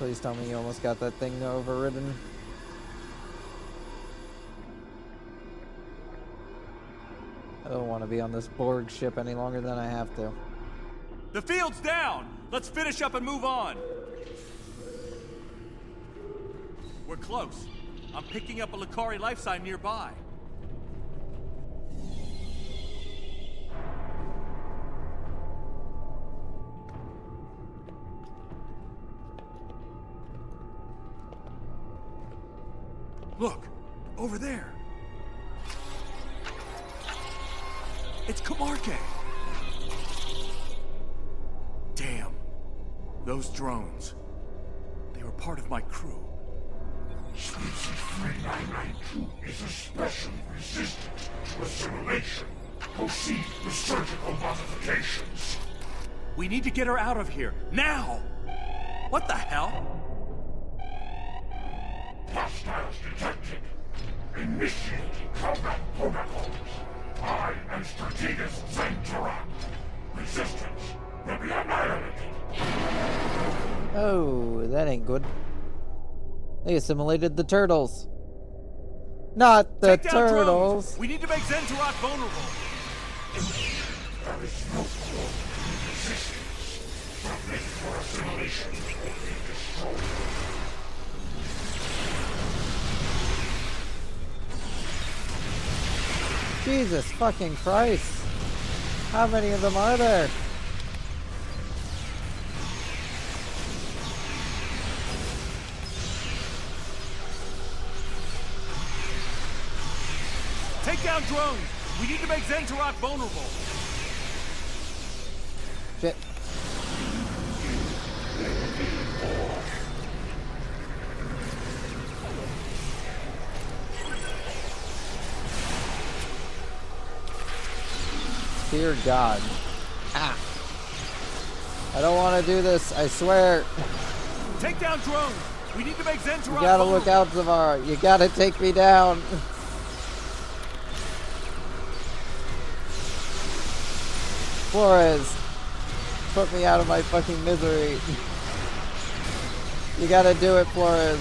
Please tell me you almost got that thing overridden. I don't want to be on this Borg ship any longer than I have to. The field's down! Let's finish up and move on! We're close. I'm picking up a L'Akari life sign nearby. Look, over there. It's Kamarke. Damn. Those drones. They were part of my crew. Species 3992 is especially resistant to assimilation. Proceed with surgical modifications. We need to get her out of here, now! What the hell? Hostiles detected. Initiating combat protocols. I am Strategist Zenturak. Resistance will be annihilated. Oh, that ain't good. They assimilated the turtles. Not the turtles. Drones. We need to make Zenturak vulnerable. There is no resistance. Submit for assimilation or be destroyed. Jesus fucking Christ. How many of them are there? Take down drones! We need to make Zenturak vulnerable! Shit. Dear God. Ah. I don't want to do this, I swear. Take down drones! We need to make Zenturak You gotta vulnerable. look out, Zavara. You gotta take me down. Flores, put me out of my fucking misery. You gotta do it, Flores.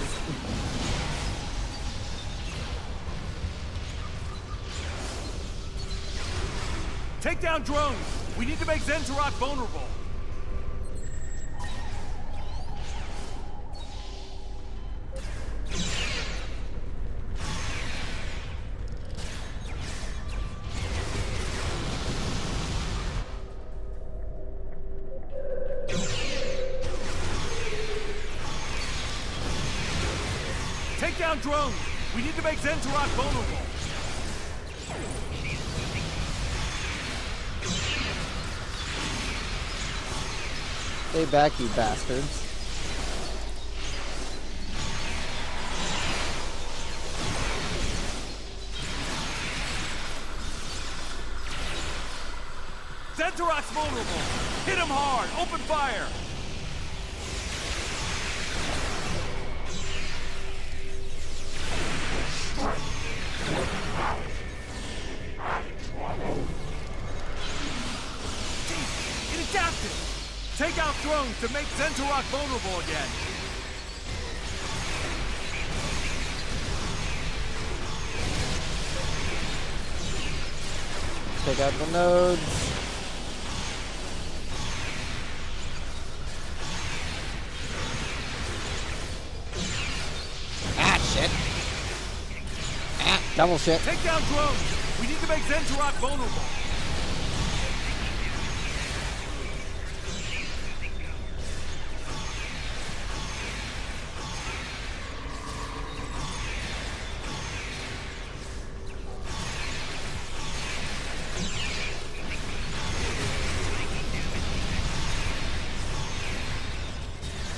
Take down drones! We need to make Zenturak vulnerable! Take down drones! We need to make Zenturak vulnerable! Stay back, you bastards. Zenturak's vulnerable! Hit him hard! Open fire! It adapted! Take out drones to make Zenturak vulnerable again! Take out the nodes. Ah, shit. Ah, double shit. Take down drones! We need to make Zenturak vulnerable!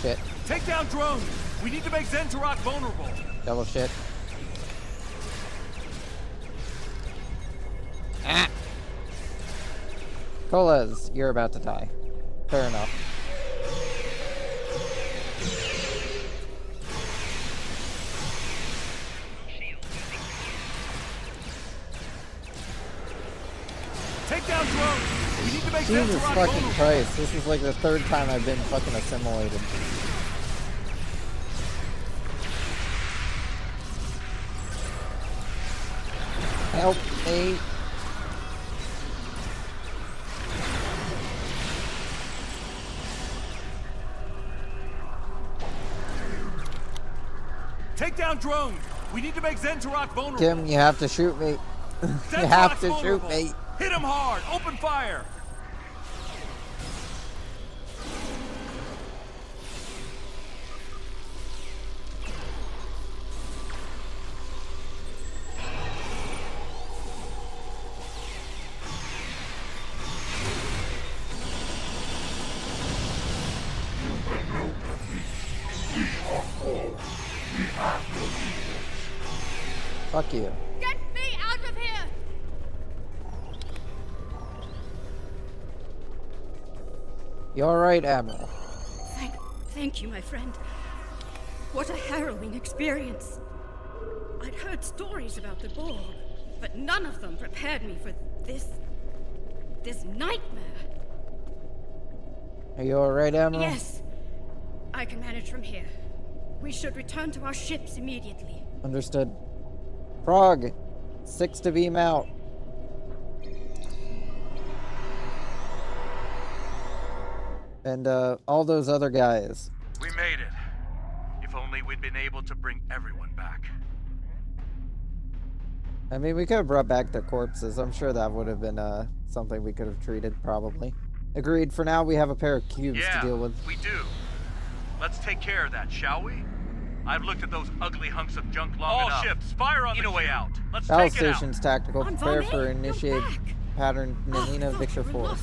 Shit. Take down drones! We need to make Zenturak vulnerable! Double shit. Ah! Colas, you're about to die. Fair enough. Take down drones! We need to make Jesus Zenturak fucking vulnerable! Christ, this is like the third time I've been fucking assimilated. help me. Take down drones! We need to make Zentarok vulnerable! Kim, you have to shoot me. You have to shoot me. Hit him hard! Open fire! Fuck you. Get me out of here! You alright, Admiral? Thank you, my friend. What a harrowing experience. I'd heard stories about the Borg, but none of them prepared me for this nightmare. Are you alright, Admiral? Yes. I can manage from here. We should return to our ships immediately. Understood. Prague, 6 to beam out. And all those other guys. We made it. If only we'd been able to bring everyone back. I mean, we could have brought back their corpses. I'm sure that would have been something we could have treated, probably. Agreed. For now, we have a pair of cubes to deal with. We do. Let's take care of that, shall we? I've looked at those ugly hunks of junk long enough. All ships, fire on the way out. Let's Battle take it out. stations tactical. Prepare for initiate pattern Nalina Victor 4.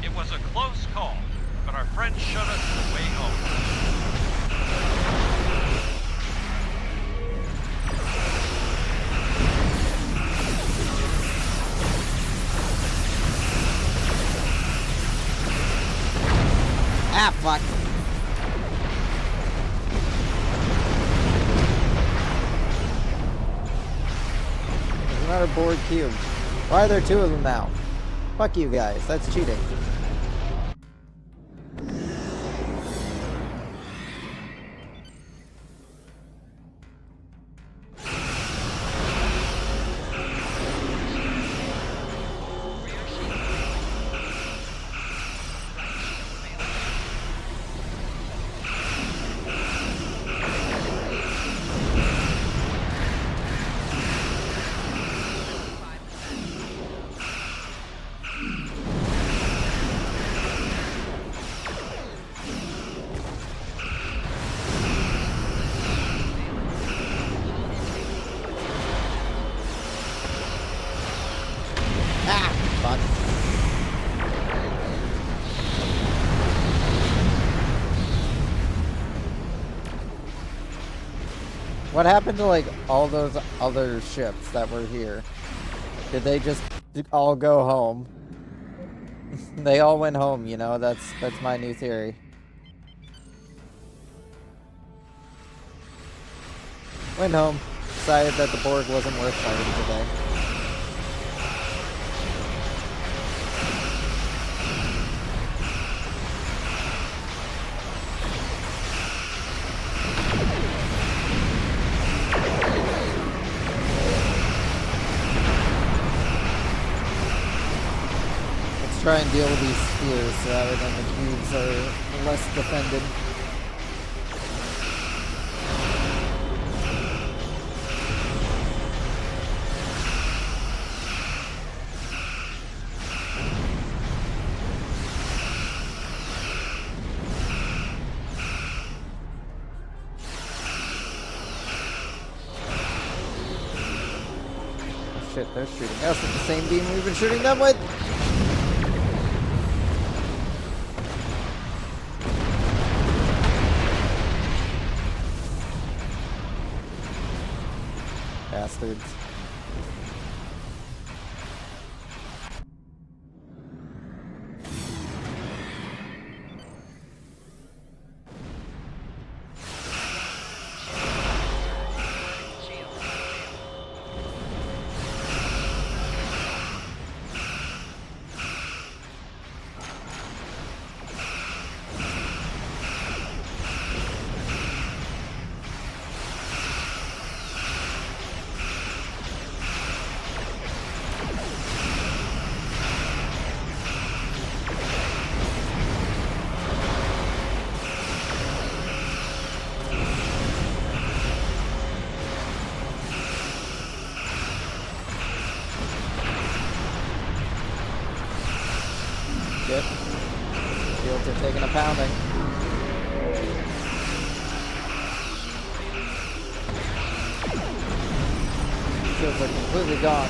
It was a close call, but our friends showed us the way home. Ah, fuck. There's another Borg cube. Why are there 2 of them now? Fuck you guys, that's cheating. What happened to, like, all those other ships that were here? Did they just all go home? They all went home, you know? That's my new theory. Went home. Decided that the Borg wasn't worth fighting today. Try and deal with these spheres rather than the cubes are less defended. Oh shit, they're shooting us with the same beam we've been shooting them with! Bastards. shit. Shields are taking a pounding. Shields are completely gone.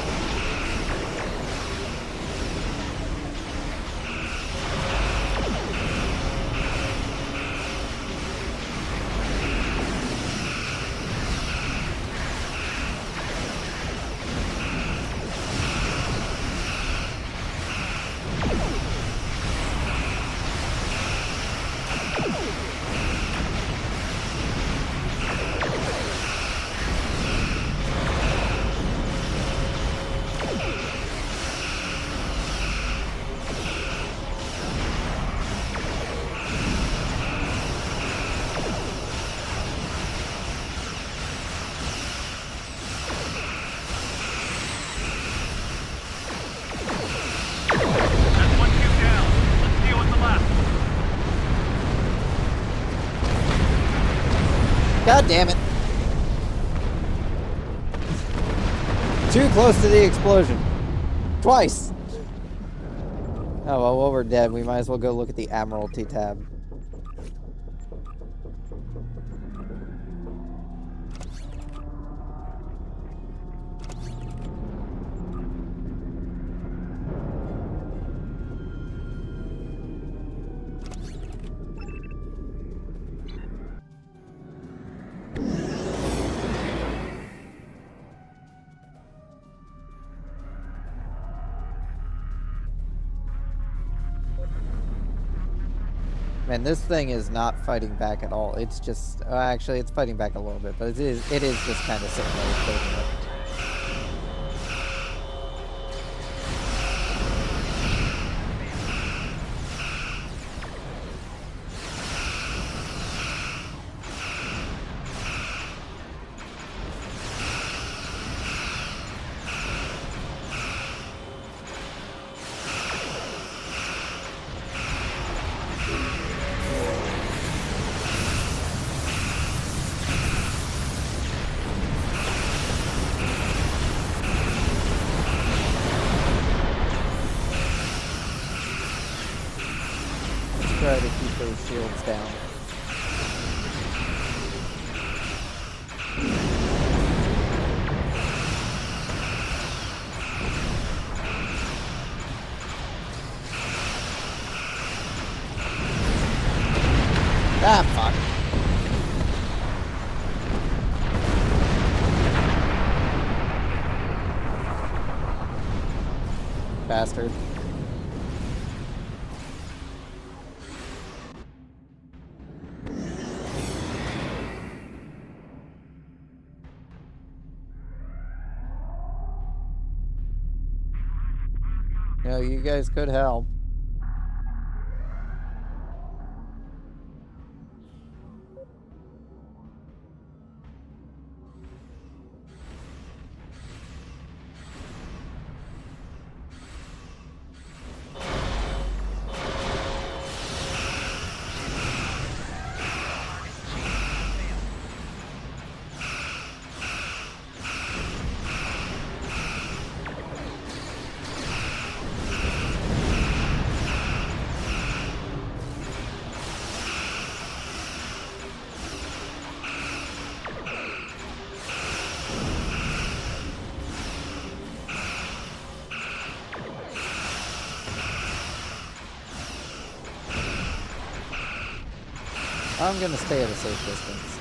God damn it. Too close to the explosion. Twice. Oh, well, while we're dead, we might as well go look at the Admiralty tab. Man, this thing is not fighting back at all. It's just, actually, it's fighting back a little bit, but it is just kind of sitting there taking it. Try to keep those shields down. Ah, fuck. Bastard. No, you guys could help. I'm gonna stay at a safe distance.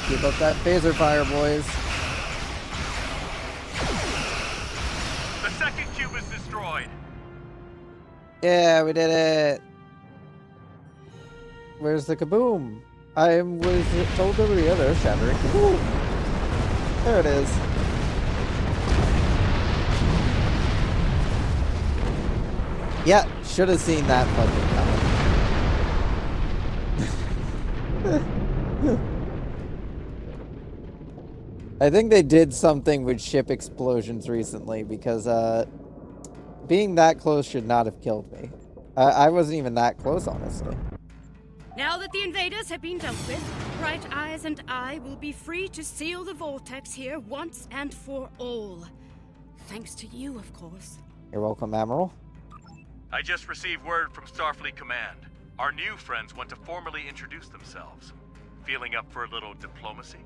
Keep up that phaser fire, boys. rocket cube is destroyed. Yeah, we did it. Where's the kaboom? I was told there would be other shattering. Kaboom! There it is. Yeah, should have seen that fucking coming. I think they did something with ship explosions recently because being that close should not have killed me. I wasn't even that close, honestly. Now that the invaders have been dealt with, Bright Eyes and I will be free to seal the vortex here once and for all. Thanks to you, of course. You're welcome, Admiral. I just received word from Starfleet Command. Our new friends want to formally introduce themselves. Feeling up for a little diplomacy?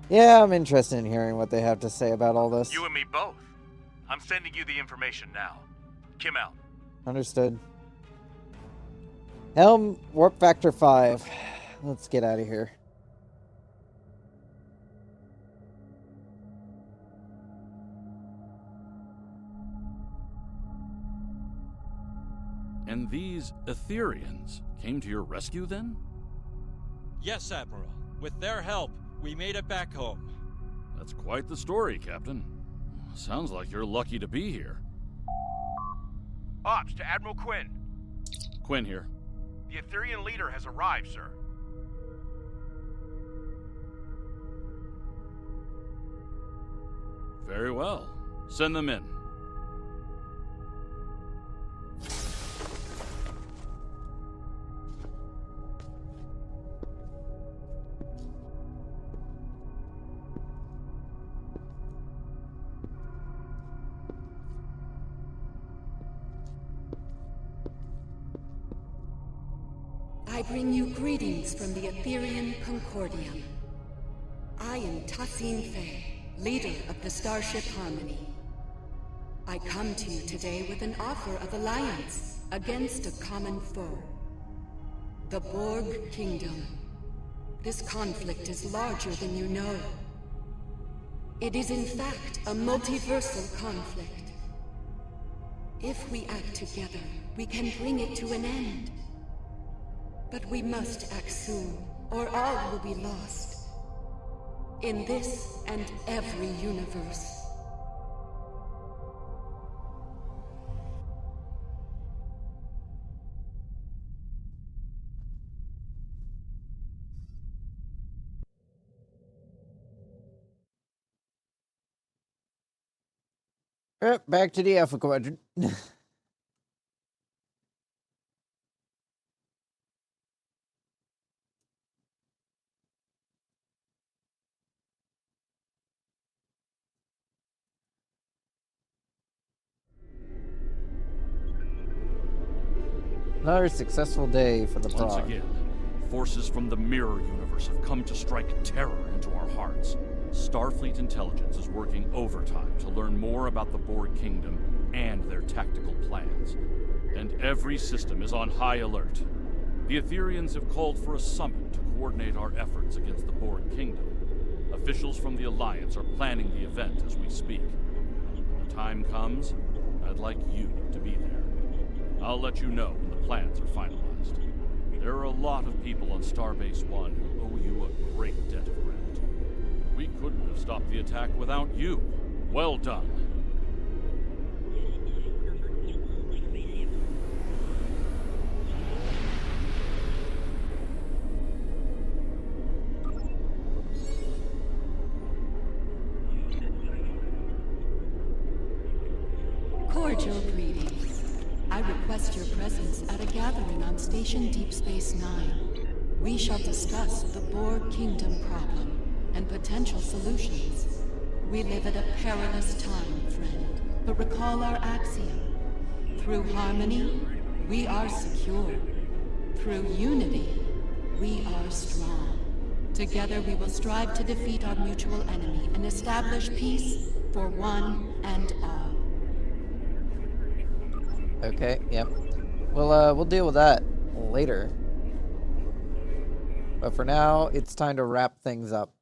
Yeah, I'm interested in hearing what they have to say about all this. You and me both. I'm sending you the information now. Kim out. Understood. Helm, warp factor 5. Let's get out of here. And these Etherians came to your rescue then? Yes, Admiral. With their help, we made it back home. That's quite the story, Captain. Sounds like you're lucky to be here. Ops to Admiral Quinn. Quinn here. The Etherian leader has arrived, sir. Very well. Send them in. I bring you greetings from the Etherian Concordium. I am Tassine Faye, leader of the Starship Harmony. I come to you today with an offer of alliance against a common foe. The Borg Kingdom. This conflict is larger than you know. It is in fact a multiversal conflict. If we act together, we can bring it to an end. But we must act soon, or all will be lost. In this and every universe. Yep, back to the Alpha Quadrant. Another successful day for the Prague. Once again, forces from the mirror universe have come to strike terror into our hearts. Starfleet intelligence is working overtime to learn more about the Borg Kingdom and their tactical plans. And every system is on high alert. The Etherians have called for a summit to coordinate our efforts against the Borg Kingdom. Officials from the Alliance are planning the event as we speak. When the time comes, I'd like you to be there. I'll let you know when the plans are finalized. There are a lot of people on Starbase 1 who owe you a great debt of gratitude. We couldn't have stopped the attack without you. Well done. Cordial greetings. I request your presence at a gathering on Station Deep Space Nine. We shall discuss the Borg Kingdom problem and potential solutions. We live at a perilous time, friend, but recall our axiom. Through harmony, we are secure. Through unity, we are strong. Together we will strive to defeat our mutual enemy and establish peace for one and all. Okay, yep. We'll deal with that later. But for now, it's time to wrap things up.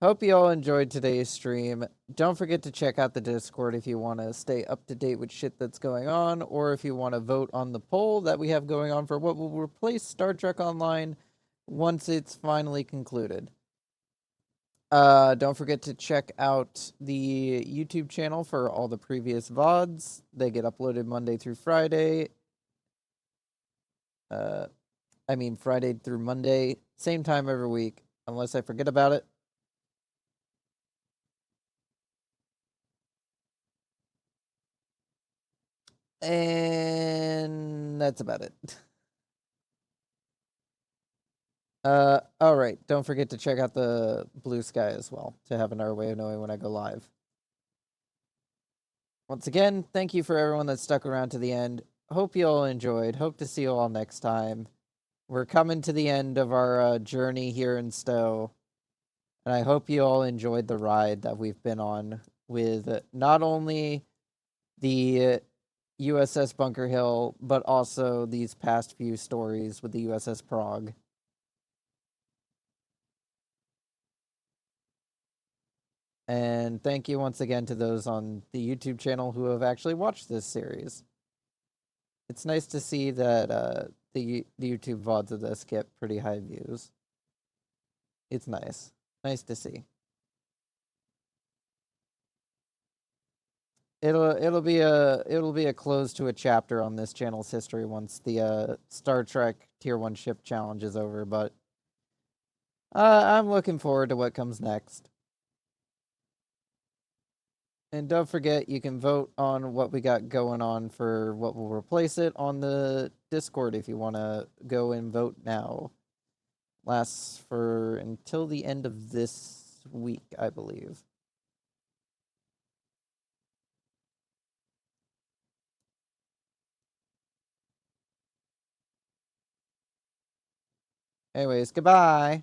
Hope you all enjoyed today's stream. Don't forget to check out the Discord if you want to stay up to date with shit that's going on, or if you want to vote on the poll that we have going on for what will replace Star Trek Online once it's finally concluded. Don't forget to check out the YouTube channel for all the previous VODs. They get uploaded Monday through Friday. Friday through Monday, same time every week, unless I forget about it. And that's about it. Alright, don't forget to check out the Blue Sky as well, to have another way of knowing when I go live. Once again, thank you for everyone that stuck around to the end. Hope you all enjoyed. Hope to see you all next time. We're coming to the end of our journey here in Stowe. And I hope you all enjoyed the ride that we've been on with not only the U.S.S. Bunker Hill, but also these past few stories with the U.S.S. Prague. And thank you once again to those on the YouTube channel who have actually watched this series. It's nice to see that the YouTube VODs of this get pretty high views. It's nice. Nice to see. It'll be a close to a chapter on this channel's history once the Star Trek Tier 1 ship challenge is over, but I'm looking forward to what comes next. And don't forget, you can vote on what we got going on for what will replace it on the Discord if you want to go and vote now. Lasts for until the end of this week, I believe. Anyways, goodbye.